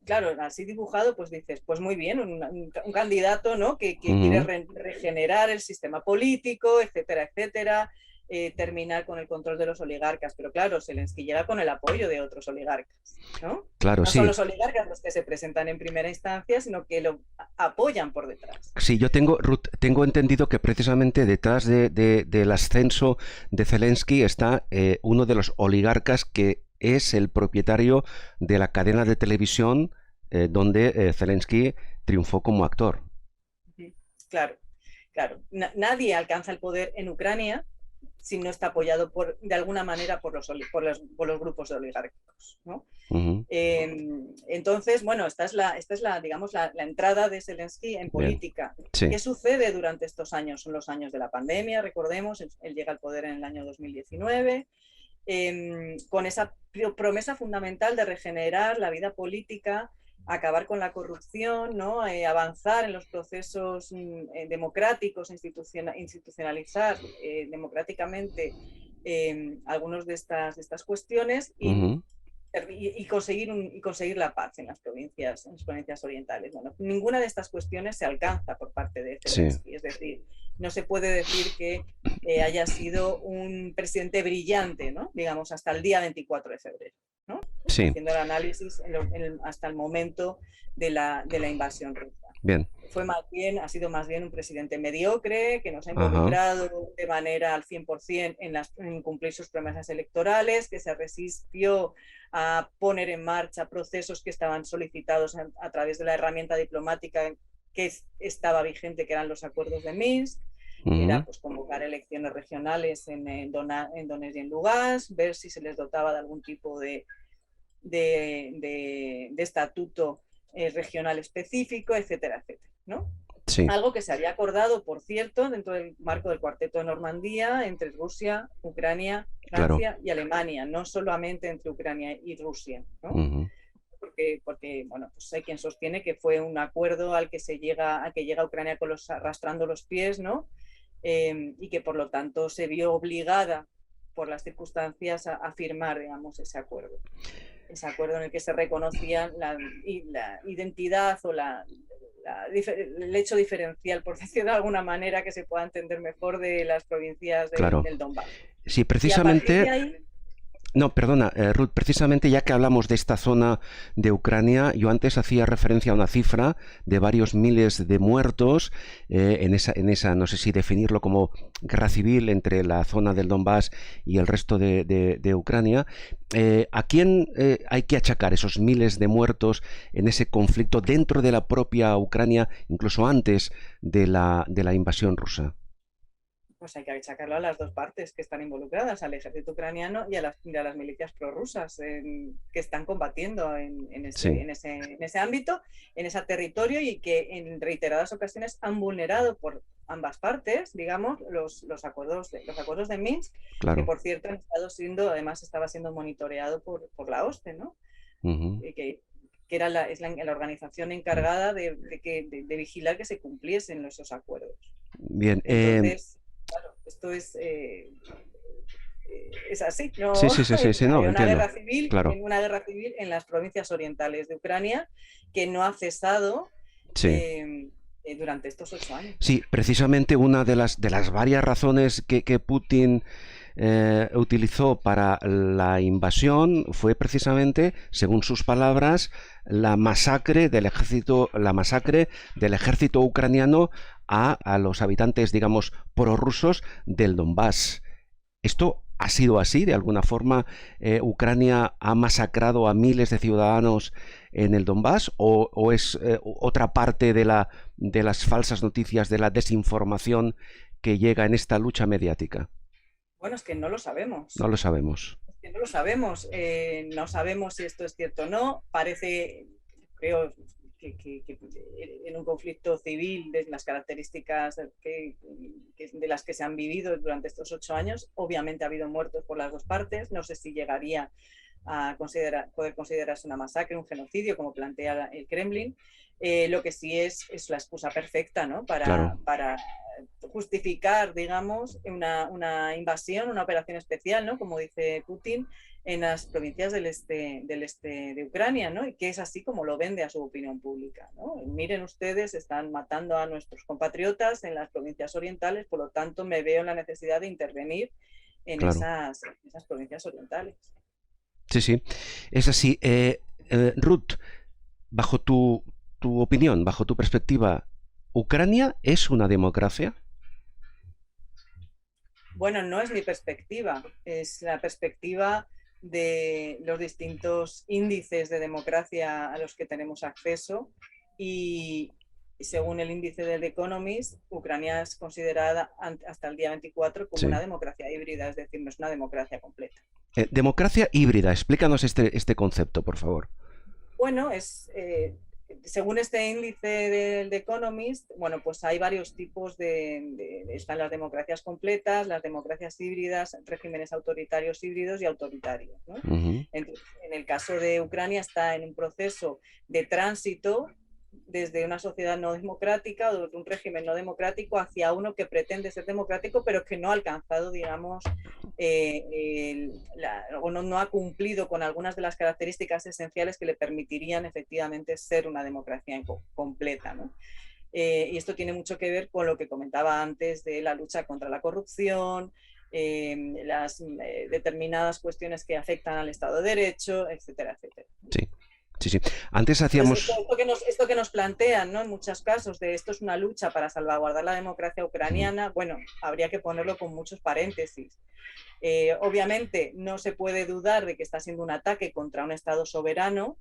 claro, así dibujado, pues dices, pues muy bien, un candidato, ¿no? que quiere regenerar el sistema político, etcétera, etcétera, terminar con el control de los oligarcas. Pero claro, Zelensky llega con el apoyo de otros oligarcas, ¿no?
Claro,
no
sí.
son los oligarcas los que se presentan en primera instancia, sino que lo apoyan por detrás.
Sí, yo Ruth, tengo entendido que precisamente detrás del ascenso de Zelensky está uno de los oligarcas que es el propietario de la cadena de televisión donde Zelensky triunfó como actor.
Claro, claro. Nadie alcanza el poder en Ucrania si no está apoyado de alguna manera por los grupos de oligárquicos, ¿no? Entonces, bueno, esta es digamos, la entrada de Zelensky en política.
Sí.
¿Qué sucede durante estos años? Son los años de la pandemia, recordemos, él llega al poder en el año 2019, con esa promesa fundamental de regenerar la vida política, acabar con la corrupción, ¿no? Avanzar en los procesos democráticos, institucionalizar democráticamente algunos de estas cuestiones y conseguir la paz en las provincias orientales. Bueno, ninguna de estas cuestiones se alcanza por parte de Zelensky, sí. Es decir, no se puede decir que haya sido un presidente brillante, ¿no? Digamos, hasta el día 24 de febrero, ¿no?
Sí.
Haciendo el análisis hasta el momento de la invasión rusa.
Bien.
Ha sido más bien un presidente mediocre que nos ha involucrado de manera al 100% en cumplir sus promesas electorales, que se resistió a poner en marcha procesos que estaban solicitados a través de la herramienta diplomática que estaba vigente, que eran los acuerdos de Minsk, que era pues, convocar elecciones regionales en Donetsk y en Lugansk, ver si se les dotaba de algún tipo de estatuto regional específico, etcétera, etcétera, ¿no?
Sí.
Algo que se había acordado, por cierto, dentro del marco del Cuarteto de Normandía entre Rusia, Ucrania, Francia y Alemania, no solamente entre Ucrania y Rusia, ¿no? Porque bueno, pues hay quien sostiene que fue un acuerdo al que llega Ucrania arrastrando los pies, ¿no? Y que por lo tanto se vio obligada por las circunstancias a firmar, digamos, ese acuerdo en el que se reconocía la identidad o el hecho diferencial, por decirlo de alguna manera, que se pueda entender mejor, de las provincias del Donbass.
Sí, precisamente.
Ahí...
No, perdona, Ruth, precisamente ya que hablamos de esta zona de Ucrania, yo antes hacía referencia a una cifra de varios miles de muertos en esa, no sé si definirlo como guerra civil entre la zona del Donbass y el resto de Ucrania. ¿A quién hay que achacar esos miles de muertos en ese conflicto dentro de la propia Ucrania, incluso antes de la invasión rusa?
Pues hay que achacarlo a las dos partes que están involucradas, al ejército ucraniano y a las milicias prorrusas que están combatiendo en ese ámbito, en ese territorio, y que en reiteradas ocasiones han vulnerado por ambas partes, digamos, los acuerdos de Minsk,
claro.
Que por cierto además estaba siendo monitoreado por la OSCE, ¿no? Que era la organización encargada de vigilar que se cumpliesen esos acuerdos.
Bien.
Entonces, claro, esto es así, ¿no?
Sí, no,
Hay una guerra civil en las provincias orientales de Ucrania que no ha cesado durante estos 8 años.
Sí, precisamente una de las varias razones que Putin utilizó para la invasión fue precisamente, según sus palabras, la masacre del ejército ucraniano a los habitantes, digamos, prorrusos del Donbass. ¿Esto ha sido así? ¿De alguna forma Ucrania ha masacrado a miles de ciudadanos en el Donbass? ¿O es otra parte de las falsas noticias, de la desinformación que llega en esta lucha mediática?
Bueno, es que no lo sabemos.
No lo sabemos.
Es que no lo sabemos. No sabemos si esto es cierto o no. Parece, creo, que en un conflicto civil de las características de las que se han vivido durante estos 8 años, obviamente ha habido muertos por las dos partes. No sé si llegaría a poder considerarse una masacre, un genocidio, como plantea el Kremlin. Lo que sí es la excusa perfecta, ¿no?
Claro.
para justificar, digamos, una invasión, una operación especial, ¿no? Como dice Putin, en las provincias del este de Ucrania, ¿no? Y que es así como lo vende a su opinión pública, ¿no? Miren ustedes, están matando a nuestros compatriotas en las provincias orientales, por lo tanto me veo en la necesidad de intervenir en,
claro,
esas provincias orientales.
Sí, sí, es así. Ruth, bajo tu opinión, bajo tu perspectiva, ¿Ucrania es una democracia?
Bueno, no es mi perspectiva, es la perspectiva de los distintos índices de democracia a los que tenemos acceso, y según el índice del The Economist, Ucrania es considerada hasta el día 24 como una democracia híbrida, es decir, no es una democracia completa.
Democracia híbrida, explícanos este concepto, por favor.
Bueno, según este índice del The Economist, bueno, pues hay varios tipos están las democracias completas, las democracias híbridas, regímenes autoritarios híbridos y autoritarios, ¿no? En el caso de Ucrania está en un proceso de tránsito desde una sociedad no democrática o de un régimen no democrático hacia uno que pretende ser democrático, pero que no ha alcanzado, digamos, o no ha cumplido con algunas de las características esenciales que le permitirían efectivamente ser una democracia completa, ¿no? Y esto tiene mucho que ver con lo que comentaba antes de la lucha contra la corrupción, las determinadas cuestiones que afectan al Estado de Derecho, etcétera, etcétera.
Sí. Sí, sí. Antes hacíamos...
Esto que nos plantean, ¿no? En muchos casos, de esto es una lucha para salvaguardar la democracia ucraniana, bueno, habría que ponerlo con muchos paréntesis. Obviamente no se puede dudar de que está siendo un ataque contra un Estado soberano,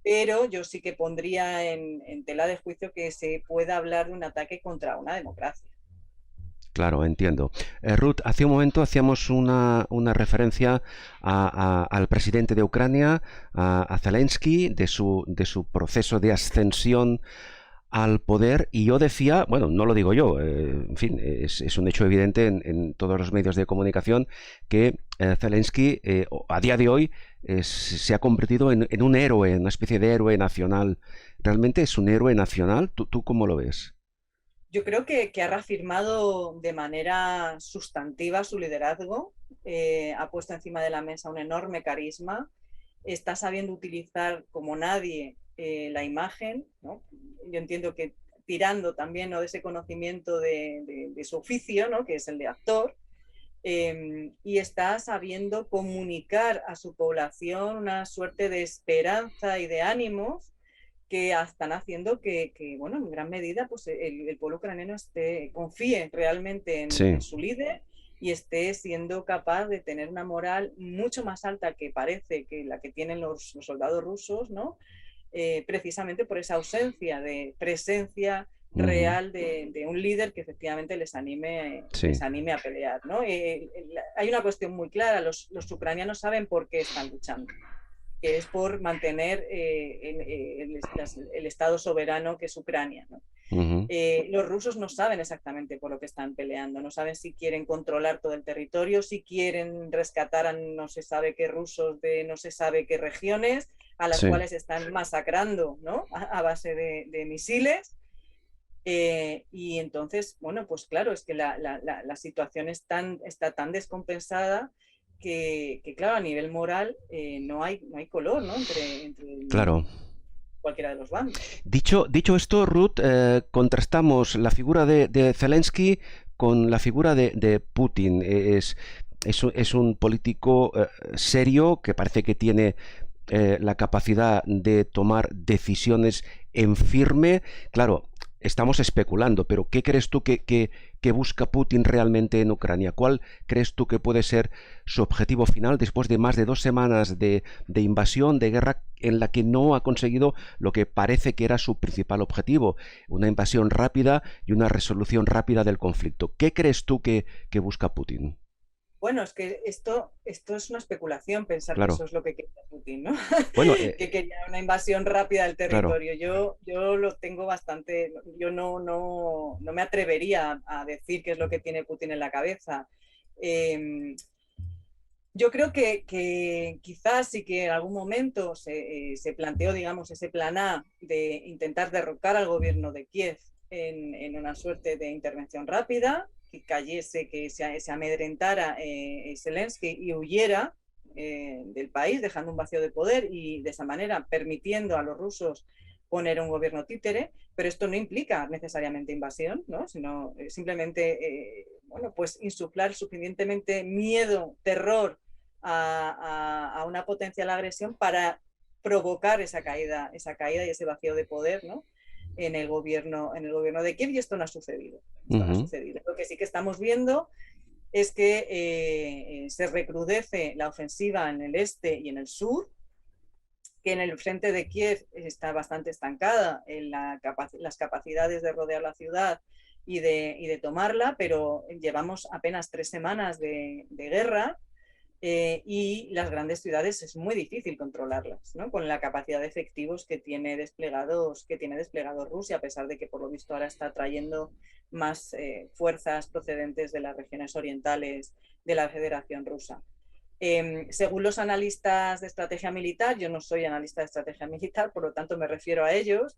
pero yo sí que pondría en tela de juicio que se pueda hablar de un ataque contra una democracia.
Claro, entiendo. Ruth, hace un momento hacíamos una referencia al presidente de Ucrania, a Zelensky, de su proceso de ascensión al poder, y yo decía, bueno, no lo digo yo, en fin, es un hecho evidente en todos los medios de comunicación, que Zelensky a día de hoy se ha convertido en un héroe, en una especie de héroe nacional. ¿Realmente es un héroe nacional? ¿Tú cómo lo ves?
Yo creo que ha reafirmado de manera sustantiva su liderazgo, ha puesto encima de la mesa un enorme carisma, está sabiendo utilizar como nadie la imagen, ¿no? Yo entiendo que tirando también, ¿no?, de ese conocimiento de su oficio, ¿no?, que es el de actor, y está sabiendo comunicar a su población una suerte de esperanza y de ánimos que están haciendo que bueno, en gran medida pues el pueblo ucraniano confíe realmente en su líder y esté siendo capaz de tener una moral mucho más alta que parece que la que tienen los soldados rusos, ¿no? Precisamente por esa ausencia de presencia real de un líder que efectivamente les anime a pelear, ¿no? Hay una cuestión muy clara, los ucranianos saben por qué están luchando, que es por mantener el Estado soberano que es Ucrania, ¿no? Los rusos no saben exactamente por lo que están peleando, no saben si quieren controlar todo el territorio, si quieren rescatar a no se sabe qué rusos de no se sabe qué regiones, a las cuales están masacrando, ¿no?, a base de misiles. Y entonces, bueno, pues claro, es que la situación está tan descompensada que claro, a nivel moral no hay color, ¿no?, entre
claro,
cualquiera de los bandos.
Dicho esto, Ruth, contrastamos la figura de Zelensky con la figura de Putin. Es un político serio que parece que tiene la capacidad de tomar decisiones en firme. Claro, estamos especulando, pero ¿qué crees tú que busca Putin realmente en Ucrania? ¿Cuál crees tú que puede ser su objetivo final después de más de 2 semanas de invasión, de guerra, en la que no ha conseguido lo que parece que era su principal objetivo, una invasión rápida y una resolución rápida del conflicto? ¿Qué crees tú que busca Putin?
Bueno, es que esto es una especulación, pensar que
Claro.
eso es lo que quería Putin, ¿no?
Bueno,
Que quería una invasión rápida del
claro.
territorio. Yo lo tengo bastante, yo no me atrevería a decir qué es lo que tiene Putin en la cabeza. Yo creo que quizás sí que en algún momento se planteó, digamos, ese plan A de intentar derrocar al gobierno de Kiev en una suerte de intervención rápida, que cayese, que se amedrentara Zelensky y huyera del país, dejando un vacío de poder y de esa manera permitiendo a los rusos poner un gobierno títere, pero esto no implica necesariamente invasión, ¿no? Sino simplemente bueno, pues insuflar suficientemente miedo, terror a una potencial agresión para provocar esa caída y ese vacío de poder, ¿no? en el gobierno de Kiev, y esto no ha sucedido. Esto no ha sucedido. Lo que sí que estamos viendo es que se recrudece la ofensiva en el este y en el sur, que en el frente de Kiev está bastante estancada en las capacidades de rodear la ciudad y de tomarla, pero llevamos apenas 3 semanas de guerra. Y las grandes ciudades es muy difícil controlarlas, ¿no? Con la capacidad de efectivos que tiene desplegados Rusia, a pesar de que por lo visto ahora está trayendo más fuerzas procedentes de las regiones orientales de la Federación Rusa. Según los analistas de estrategia militar, yo no soy analista de estrategia militar, por lo tanto me refiero a ellos,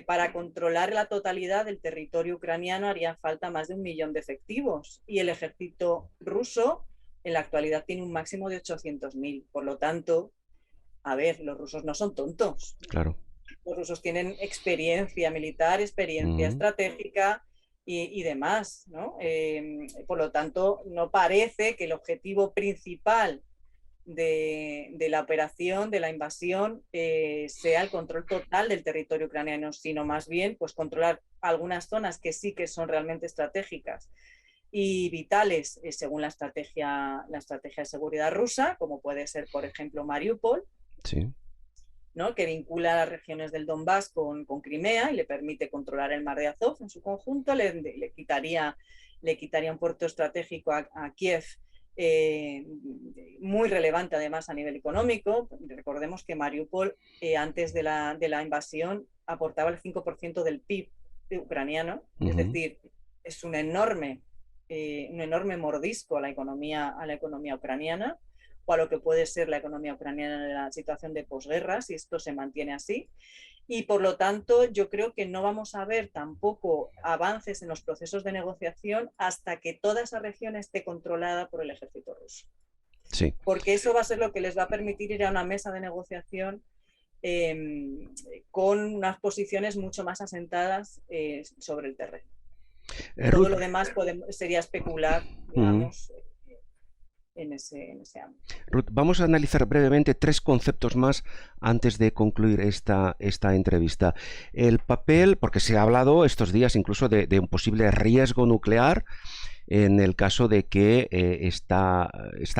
para controlar la totalidad del territorio ucraniano haría falta más de 1 millón de efectivos, y el ejército ruso en la actualidad tiene un máximo de 800.000. Por lo tanto, a ver, los rusos no son tontos.
Claro.
Los rusos tienen experiencia militar, experiencia estratégica y demás, ¿no? Por lo tanto, no parece que el objetivo principal de la operación, de la invasión, sea el control total del territorio ucraniano, sino más bien pues, controlar algunas zonas que sí que son realmente estratégicas y vitales según la estrategia de seguridad rusa, como puede ser, por ejemplo, Mariupol,
sí,
¿no? Que vincula las regiones del Donbass con Crimea y le permite controlar el mar de Azov en su conjunto, le quitaría un puerto estratégico a Kiev, muy relevante además a nivel económico. Recordemos que Mariupol, antes de la invasión, aportaba el 5% del PIB ucraniano, es decir, es un enorme mordisco a la economía ucraniana, o a lo que puede ser la economía ucraniana en la situación de posguerra, si esto se mantiene así. Y por lo tanto, yo creo que no vamos a ver tampoco avances en los procesos de negociación hasta que toda esa región esté controlada por el ejército ruso.
Sí.
Porque eso va a ser lo que les va a permitir ir a una mesa de negociación con unas posiciones mucho más asentadas sobre el terreno. Todo lo demás sería especular, digamos, en ese ámbito.
Ruth, vamos a analizar brevemente 3 conceptos más antes de concluir esta entrevista. El papel, porque se ha hablado estos días incluso de un posible riesgo nuclear en el caso de que esta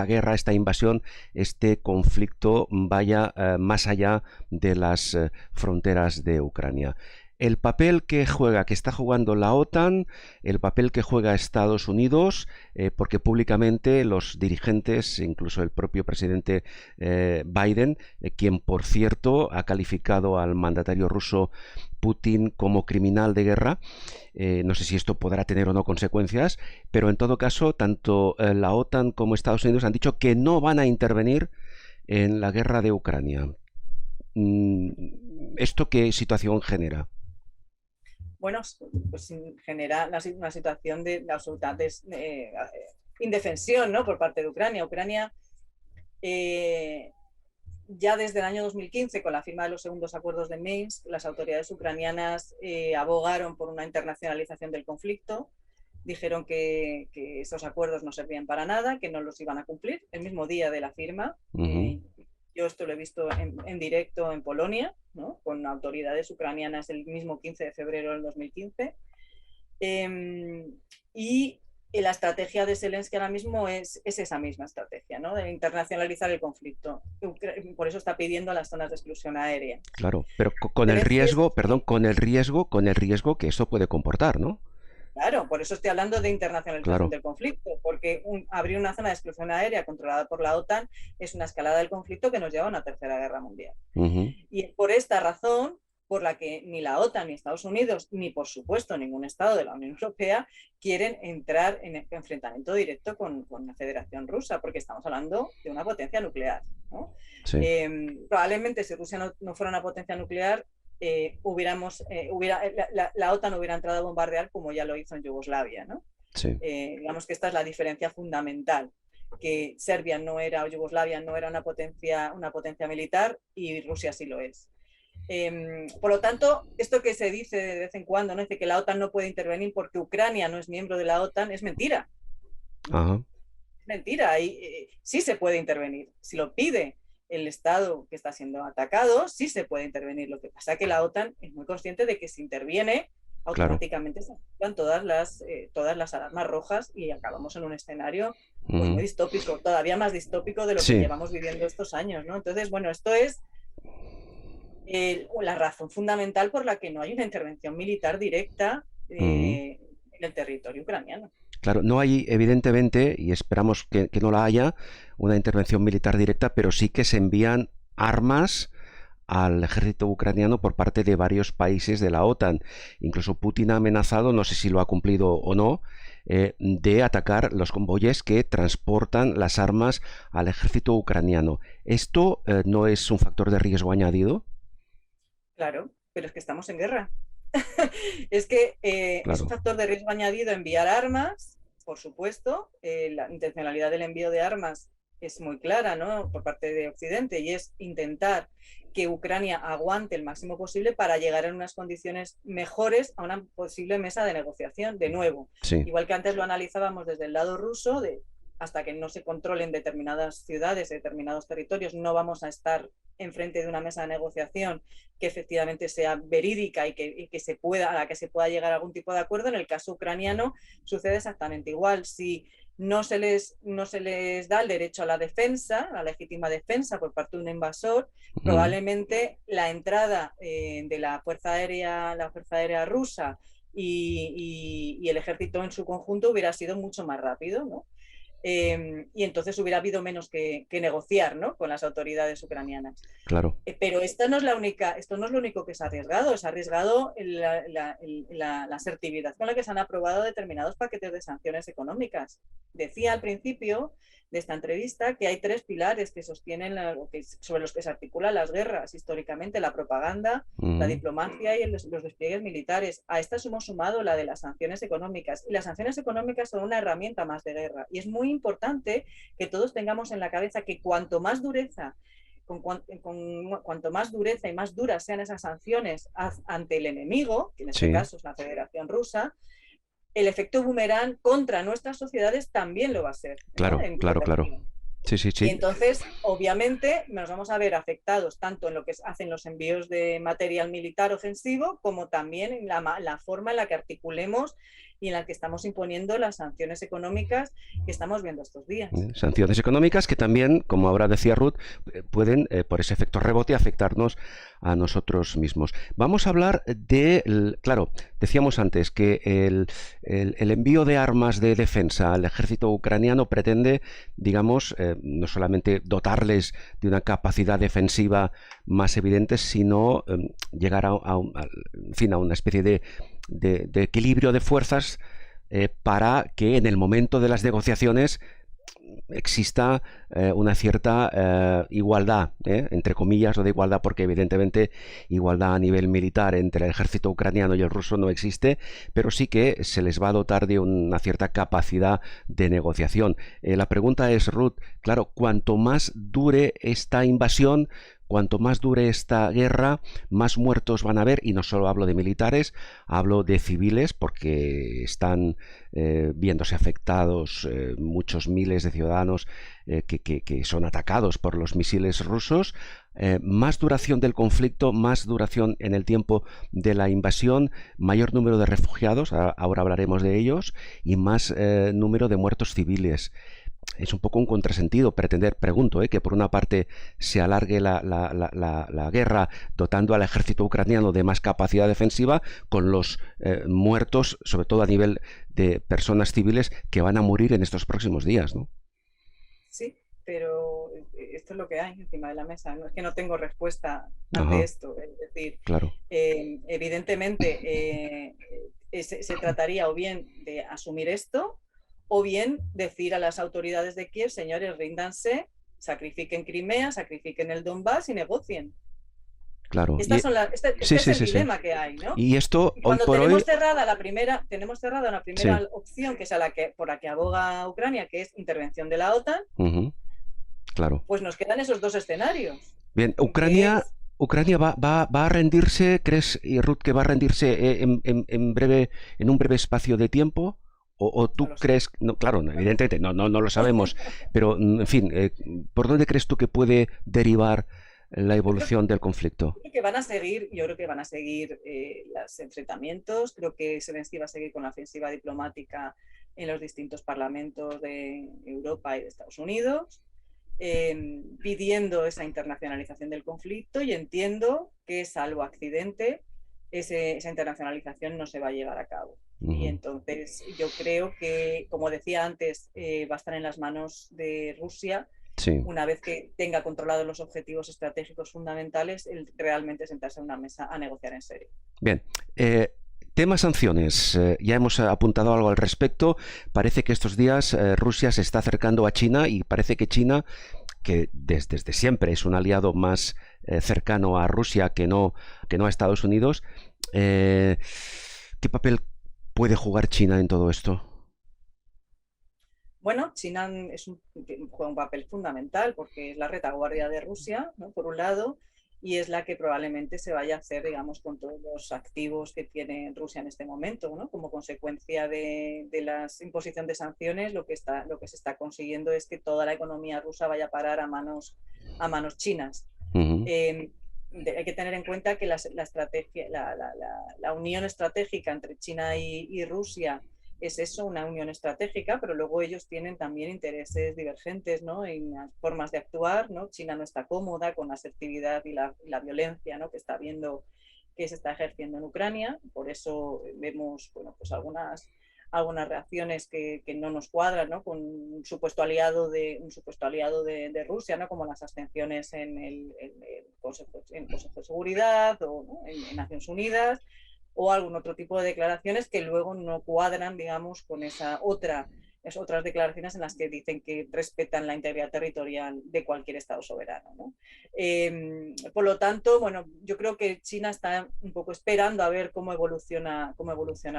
guerra, esta invasión, este conflicto vaya más allá de las fronteras de Ucrania. El papel que está jugando la OTAN, el papel que juega Estados Unidos, porque públicamente los dirigentes, incluso el propio presidente Biden, quien por cierto ha calificado al mandatario ruso Putin como criminal de guerra, no sé si esto podrá tener o no consecuencias, pero en todo caso tanto la OTAN como Estados Unidos han dicho que no van a intervenir en la guerra de Ucrania. ¿Esto qué situación genera?
Bueno, pues genera una situación de absoluta indefensión, ¿no? Por parte de Ucrania. Ucrania, ya desde el año 2015, con la firma de los segundos acuerdos de Minsk, las autoridades ucranianas abogaron por una internacionalización del conflicto, dijeron que esos acuerdos no servían para nada, que no los iban a cumplir el mismo día de la firma. Yo esto lo he visto en directo en Polonia, ¿no? Con autoridades ucranianas el mismo 15 de febrero del 2015. Y la estrategia de Zelensky ahora mismo es esa misma estrategia, ¿no? De internacionalizar el conflicto. Por eso está pidiendo las zonas de exclusión aérea.
Claro, pero con el riesgo, perdón, con el riesgo que esto puede comportar, ¿no?
Claro, por eso estoy hablando de internacionalización del conflicto, porque abrir una zona de exclusión aérea controlada por la OTAN es una escalada del conflicto que nos lleva a una tercera guerra mundial. Y por esta razón, por la que ni la OTAN, ni Estados Unidos, ni por supuesto ningún Estado de la Unión Europea quieren entrar en enfrentamiento directo con la Federación Rusa, porque estamos hablando de una potencia nuclear, ¿no?
Sí.
Probablemente si Rusia no fuera una potencia nuclear, la OTAN hubiera entrado a bombardear como ya lo hizo en Yugoslavia, ¿no?
Sí.
Digamos que esta es la diferencia fundamental, que Serbia no era, o Yugoslavia no era una potencia militar y Rusia sí lo es. Por lo tanto, esto que se dice de vez en cuando, ¿no? Dice que la OTAN no puede intervenir porque Ucrania no es miembro de la OTAN, es mentira.
Ajá.
Es mentira. Sí se puede intervenir. Si lo pide el Estado que está siendo atacado, sí se puede intervenir. Lo que pasa es que la OTAN es muy consciente de que si interviene, automáticamente se activan todas las alarmas rojas y acabamos en un escenario pues, muy distópico, todavía más distópico de lo que llevamos viviendo estos años, ¿no? Entonces, bueno, esto es la razón fundamental por la que no hay una intervención militar directa en el territorio ucraniano.
Claro, no hay, evidentemente, y esperamos que no la haya, una intervención militar directa, pero sí que se envían armas al ejército ucraniano por parte de varios países de la OTAN. Incluso Putin ha amenazado, no sé si lo ha cumplido o no, de atacar los convoyes que transportan las armas al ejército ucraniano. ¿Esto no es un factor de riesgo añadido?
Claro, pero es que estamos en guerra. Es que
claro.
Es un factor de riesgo añadido enviar armas, por supuesto. La intencionalidad del envío de armas es muy clara, ¿no? Por parte de Occidente, y es intentar que Ucrania aguante el máximo posible para llegar en unas condiciones mejores a una posible mesa de negociación de nuevo.
Sí.
Igual que antes lo analizábamos desde el lado ruso, hasta que no se controlen determinadas ciudades, determinados territorios, no vamos a estar enfrente de una mesa de negociación que efectivamente sea verídica y a la que se pueda llegar a algún tipo de acuerdo. En el caso ucraniano sucede exactamente igual. Si no se les da el derecho a la defensa, a la legítima defensa por parte de un invasor, probablemente la entrada de la Fuerza Aérea rusa y el ejército en su conjunto hubiera sido mucho más rápido, ¿no? Y entonces hubiera habido menos que negociar, ¿no? Con las autoridades ucranianas.
Claro.
Pero esto no es lo único que se ha arriesgado. Se ha arriesgado la asertividad con la que se han aprobado determinados paquetes de sanciones económicas. Decía al principio de esta entrevista que hay 3 pilares que sostienen sobre los que se articulan las guerras históricamente: la propaganda, la diplomacia y los despliegues militares. A estas hemos sumado la de las sanciones económicas, y las sanciones económicas son una herramienta más de guerra, y es muy importante que todos tengamos en la cabeza que cuanto más dureza y más duras sean esas sanciones ante el enemigo, que en este caso es la Federación Rusa, el efecto boomerang contra nuestras sociedades también lo va a ser.
Claro, ¿no? Claro. Sí.
Y entonces, obviamente, nos vamos a ver afectados tanto en lo que hacen los envíos de material militar ofensivo, como también en la forma en la que articulemos y en la que estamos imponiendo las sanciones económicas que estamos viendo estos días.
Sanciones económicas que también, como ahora decía Ruth, pueden, por ese efecto rebote, afectarnos a nosotros mismos. Vamos a hablar claro, decíamos antes que el envío de armas de defensa al ejército ucraniano pretende, digamos, no solamente dotarles de una capacidad defensiva más evidente, sino llegar a una especie de equilibrio de fuerzas para que en el momento de las negociaciones exista una cierta igualdad, entre comillas, o de igualdad, porque evidentemente igualdad a nivel militar entre el ejército ucraniano y el ruso no existe, pero sí que se les va a dotar de una cierta capacidad de negociación. La pregunta es, Ruth, claro, cuanto más dure esta invasión, cuanto más dure esta guerra, más muertos van a haber, y no solo hablo de militares, hablo de civiles, porque están viéndose afectados muchos miles de ciudadanos que son atacados por los misiles rusos. Más duración del conflicto, más duración en el tiempo de la invasión, mayor número de refugiados, ahora hablaremos de ellos, y más número de muertos civiles. Es un poco un contrasentido pretender, pregunto, que por una parte se alargue la guerra dotando al ejército ucraniano de más capacidad defensiva, con los muertos, sobre todo a nivel de personas civiles, que van a morir en estos próximos días, ¿no?
Sí, pero esto es lo que hay encima de la mesa. No es que no tengo respuesta ante esto. Es decir,
claro.
Evidentemente se trataría o bien de asumir esto, o bien decir a las autoridades de Kiev: señores, ríndanse, sacrifiquen Crimea, sacrifiquen el Donbass y negocien.
Claro.
Este es el dilema que hay, ¿no?
Y esto,
y cuando
hoy por
tenemos
hoy...
tenemos cerrada una primera opción, que es por la que aboga Ucrania, que es intervención de la OTAN,
claro.
Pues nos quedan esos dos escenarios.
Bien, Ucrania va a rendirse, ¿crees, Ruth, que va a rendirse en un breve espacio de tiempo? ¿O tú crees? No, claro, evidentemente no lo sabemos, pero en fin, ¿por dónde crees tú que puede derivar la evolución del conflicto?
Yo creo que van a seguir los enfrentamientos. Creo que Zelensky va a seguir con la ofensiva diplomática en los distintos parlamentos de Europa y de Estados Unidos, pidiendo esa internacionalización del conflicto, y entiendo que, salvo accidente, esa internacionalización no se va a llevar a cabo. Y entonces yo creo que, como decía antes, va a estar en las manos de Rusia, una vez que tenga controlados los objetivos estratégicos fundamentales, el realmente sentarse en una mesa a negociar en serio.
Bien. Tema sanciones. Ya hemos apuntado algo al respecto. Parece que estos días Rusia se está acercando a China, y parece que China, que desde siempre es un aliado más cercano a Rusia que no a Estados Unidos, ¿qué papel puede jugar China en todo esto?
Bueno, China juega un papel fundamental, porque es la retaguardia de Rusia, ¿no?, por un lado, y es la que probablemente se vaya a hacer, digamos, con todos los activos que tiene Rusia en este momento, ¿no? Como consecuencia de la imposición de sanciones, lo que se está consiguiendo es que toda la economía rusa vaya a parar a manos chinas. Hay que tener en cuenta que la unión estratégica entre China y Rusia es eso, una unión estratégica, pero luego ellos tienen también intereses divergentes, ¿no?, en las formas de actuar, ¿no? China no está cómoda con la asertividad y la violencia, ¿no?, que se está ejerciendo en Ucrania. Por eso vemos, bueno, pues algunas reacciones que no nos cuadran, ¿no?, con un supuesto aliado de Rusia, ¿no?, como las abstenciones en el Consejo de Seguridad o, ¿no?, en Naciones Unidas, o algún otro tipo de declaraciones que luego no cuadran, digamos, con esas otras declaraciones en las que dicen que respetan la integridad territorial de cualquier Estado soberano, ¿no? Por lo tanto, bueno, yo creo que China está un poco esperando a ver cómo evoluciona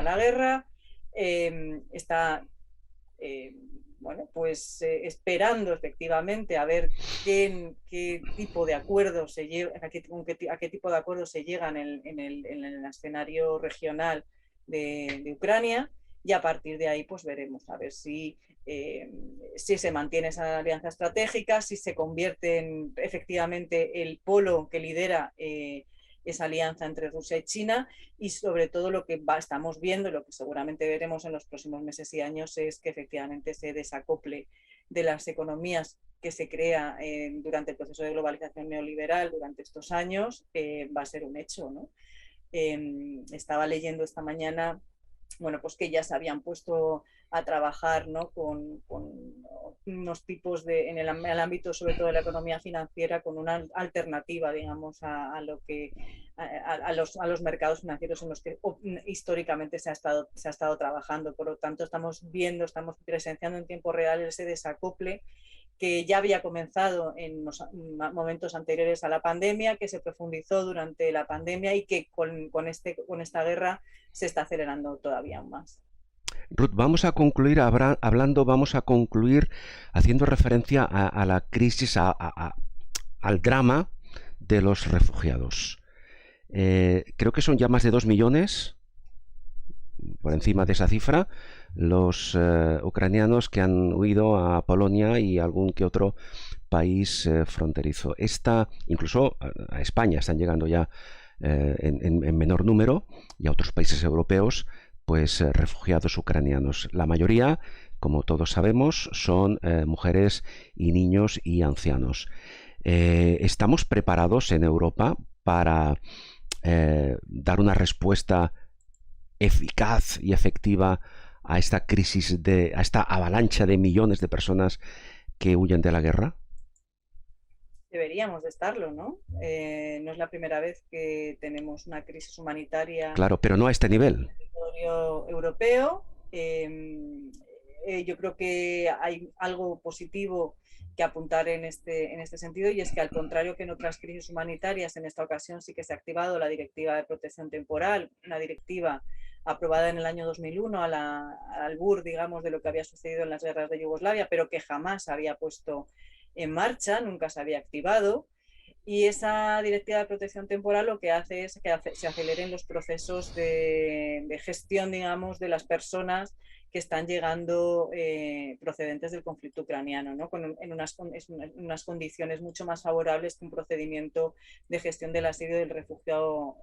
la guerra. Está esperando efectivamente a ver qué tipo de acuerdos a qué tipo de acuerdos se llegan en el escenario regional de Ucrania, y a partir de ahí pues veremos a ver si se mantiene esa alianza estratégica, si se convierte en efectivamente el polo que lidera esa alianza entre Rusia y China, y sobre todo lo que estamos viendo, lo que seguramente veremos en los próximos meses y años, es que efectivamente ese desacople de las economías que se crea durante el proceso de globalización neoliberal durante estos años va a ser un hecho, ¿no? Estaba leyendo esta mañana, bueno, pues que ya se habían puesto a trabajar, ¿no?, con unos tipos en el ámbito sobre todo de la economía financiera, con una alternativa, digamos, a los mercados financieros en los que históricamente se ha estado trabajando. Por lo tanto, estamos presenciando en tiempo real ese desacople que ya había comenzado en los momentos anteriores a la pandemia, que se profundizó durante la pandemia y que con esta guerra se está acelerando todavía más.
Ruth, vamos a concluir haciendo referencia a la crisis, al drama de los refugiados. Creo que son ya más de 2 millones, por encima de esa cifra, los ucranianos que han huido a Polonia y algún que otro país fronterizo. Incluso a España están llegando ya en menor número, y a otros países europeos, pues refugiados ucranianos. La mayoría, como todos sabemos, son mujeres y niños y ancianos. ¿Estamos preparados en Europa para dar una respuesta eficaz y efectiva a esta crisis, a esta avalancha de millones de personas que huyen de la guerra?
Deberíamos de estarlo, ¿no? No es la primera vez que tenemos una crisis humanitaria.
Claro, pero no a este nivel.
En el territorio europeo. Yo creo que hay algo positivo que apuntar en este sentido, y es que, al contrario que en otras crisis humanitarias, en esta ocasión sí que se ha activado la Directiva de Protección Temporal, una directiva aprobada en el año 2001 al albur, digamos, de lo que había sucedido en las guerras de Yugoslavia, pero que jamás se había puesto en marcha, nunca se había activado. Y esa Directiva de Protección Temporal lo que hace es que se aceleren los procesos de gestión, digamos, de las personas que están llegando procedentes del conflicto ucraniano, ¿no? En unas condiciones mucho más favorables que un procedimiento de gestión del asilo y del refugiado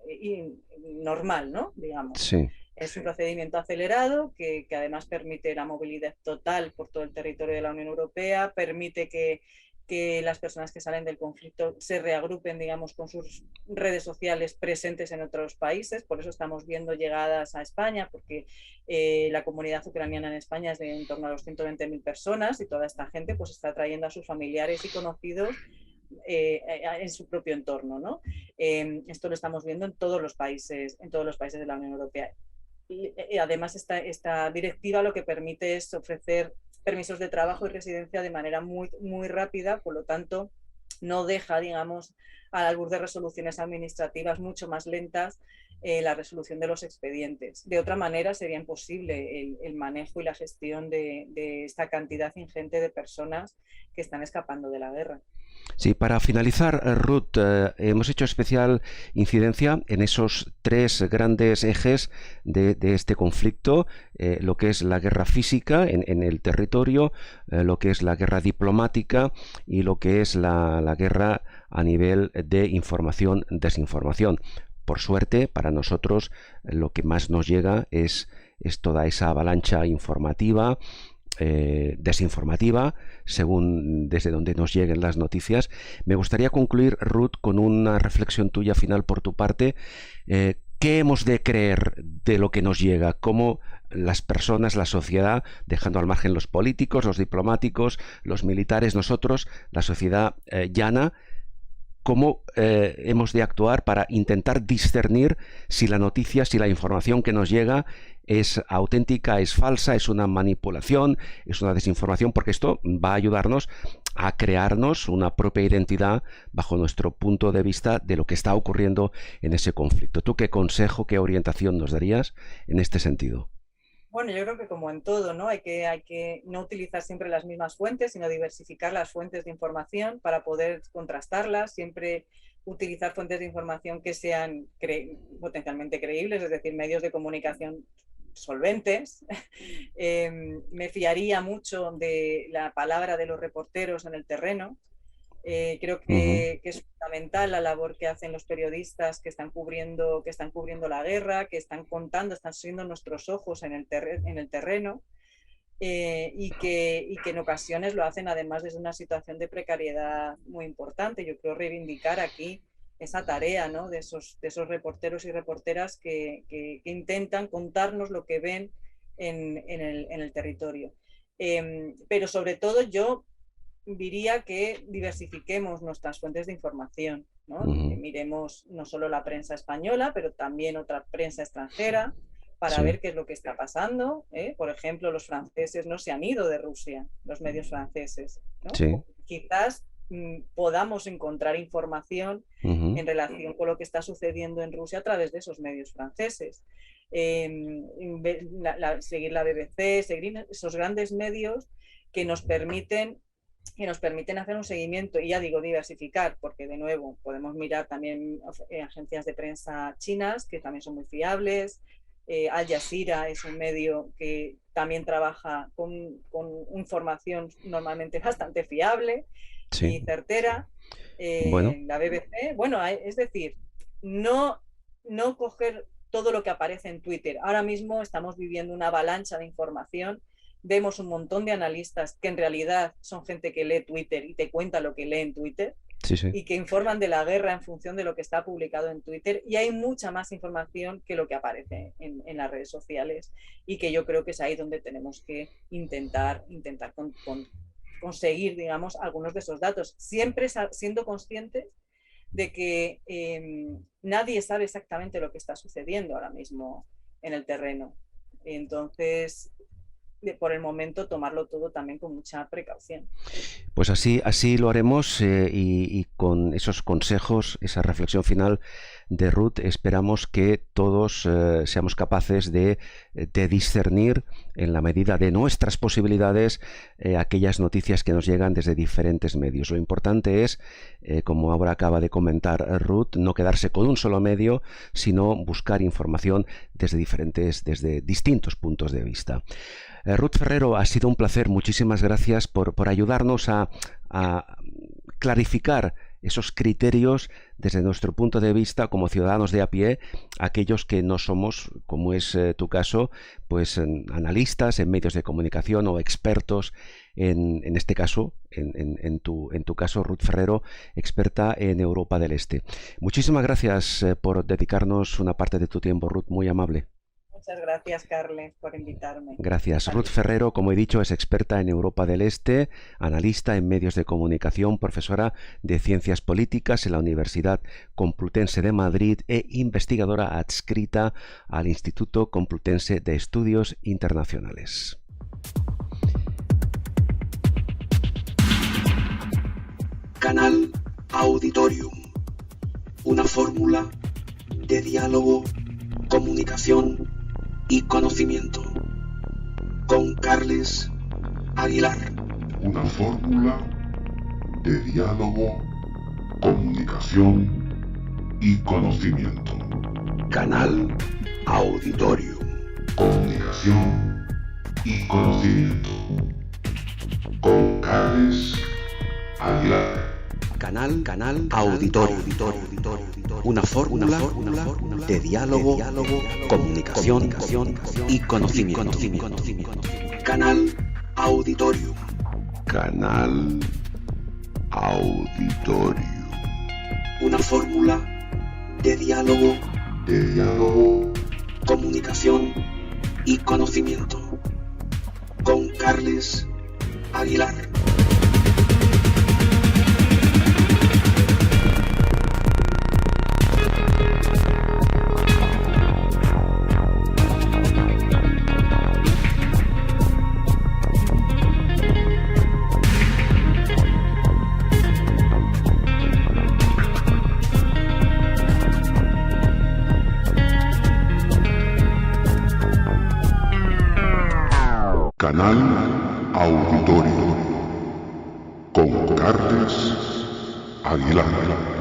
normal, ¿no? Digamos.
Sí.
Es un procedimiento acelerado que además permite la movilidad total por todo el territorio de la Unión Europea, permite que las personas que salen del conflicto se reagrupen, digamos, con sus redes sociales presentes en otros países. Por eso estamos viendo llegadas a España, porque la comunidad ucraniana en España es de en torno a los 120.000 personas, y toda esta gente pues está trayendo a sus familiares y conocidos en su propio entorno, ¿no? Esto lo estamos viendo en todos los países de la Unión Europea. Y además esta directiva lo que permite es ofrecer permisos de trabajo y residencia de manera muy, muy rápida, por lo tanto no deja, digamos, al albur de resoluciones administrativas mucho más lentas la resolución de los expedientes. De otra manera sería imposible el manejo y la gestión de esta cantidad ingente de personas que están escapando de la guerra.
Sí, para finalizar, Ruth, hemos hecho especial incidencia en esos 3 grandes ejes de este conflicto, lo que es la guerra física en el territorio, lo que es la guerra diplomática y lo que es la guerra a nivel de información-desinformación. Por suerte, para nosotros, lo que más nos llega es toda esa avalancha informativa, desinformativa, según desde donde nos lleguen las noticias. Me gustaría concluir, Ruth, con una reflexión tuya final por tu parte. ¿Qué hemos de creer de lo que nos llega? ¿Cómo las personas, la sociedad, dejando al margen los políticos, los diplomáticos, los militares, nosotros, la sociedad llana, cómo hemos de actuar para intentar discernir si la noticia, si la información que nos llega es auténtica, es falsa, es una manipulación, es una desinformación? Porque esto va a ayudarnos a crearnos una propia identidad bajo nuestro punto de vista de lo que está ocurriendo en ese conflicto. ¿Tú qué consejo, qué orientación nos darías en este sentido?
Bueno, yo creo que, como en todo, ¿no? Hay que no utilizar siempre las mismas fuentes, sino diversificar las fuentes de información para poder contrastarlas, siempre utilizar fuentes de información que sean potencialmente creíbles, es decir, medios de comunicación solventes. Me fiaría mucho de la palabra de los reporteros en el terreno. Creo que es fundamental la labor que hacen los periodistas que están cubriendo la guerra, que están contando, están siendo nuestros ojos en el terreno, y que en ocasiones lo hacen además desde una situación de precariedad muy importante. Yo creo reivindicar aquí esa tarea, ¿no? de esos reporteros y reporteras que intentan contarnos lo que ven en el territorio. Pero sobre todo yo diría que diversifiquemos nuestras fuentes de información, ¿no? Que miremos no solo la prensa española, pero también otra prensa extranjera, para ver qué es lo que está pasando. Por ejemplo, los franceses no se han ido de Rusia, los medios franceses, ¿no?
Sí.
Quizás podamos encontrar información en relación con lo que está sucediendo en Rusia a través de esos medios franceses. Seguir la BBC, seguir esos grandes medios que nos permiten que nos permiten hacer un seguimiento, y ya digo diversificar, porque de nuevo podemos mirar también agencias de prensa chinas que también son muy fiables. Al Jazeera es un medio que también trabaja con información normalmente bastante fiable y certera. La BBC, bueno, es decir, no coger todo lo que aparece en Twitter. Ahora mismo estamos viviendo una avalancha de información. Vemos un montón de analistas que en realidad son gente que lee Twitter y te cuenta lo que lee en Twitter, y que informan de la guerra en función de lo que está publicado en Twitter, y hay mucha más información que lo que aparece en las redes sociales, y que yo creo que es ahí donde tenemos que intentar conseguir, digamos, algunos de esos datos, siempre siendo conscientes de que nadie sabe exactamente lo que está sucediendo ahora mismo en el terreno. Entonces, por el momento, tomarlo todo también con mucha precaución.
Pues así lo haremos, y con esos consejos, esa reflexión final de Ruth, esperamos que todos seamos capaces de discernir, en la medida de nuestras posibilidades, aquellas noticias que nos llegan desde diferentes medios. Lo importante es, como ahora acaba de comentar Ruth, no quedarse con un solo medio, sino buscar información desde distintos puntos de vista. Ruth Ferrero, ha sido un placer. Muchísimas gracias por ayudarnos a clarificar esos criterios desde nuestro punto de vista como ciudadanos de a pie, aquellos que no somos, como es tu caso, pues analistas en medios de comunicación o expertos en este caso, en tu caso, Ruth Ferrero, experta en Europa del Este. Muchísimas gracias por dedicarnos una parte de tu tiempo, Ruth, muy amable.
Muchas gracias, Carles, por invitarme.
Gracias. Ruth Ferrero, como he dicho, es experta en Europa del Este, analista en medios de comunicación, profesora de Ciencias Políticas en la Universidad Complutense de Madrid e investigadora adscrita al Instituto Complutense de Estudios Internacionales.
Canal Auditorium. Una fórmula de diálogo, comunicación y conocimiento, con Carles Aguilar.
Una fórmula de diálogo, comunicación y conocimiento.
Canal Auditorium.
Comunicación y conocimiento. Con Carles Aguilar.
Canal Auditorium. Una fórmula de diálogo, comunicación y conocimiento. Canal Auditorium.
Canal Auditorium.
Una fórmula de diálogo, comunicación y conocimiento. Con Carles Aguilar.
Canal Auditorio con Carles Aguilar.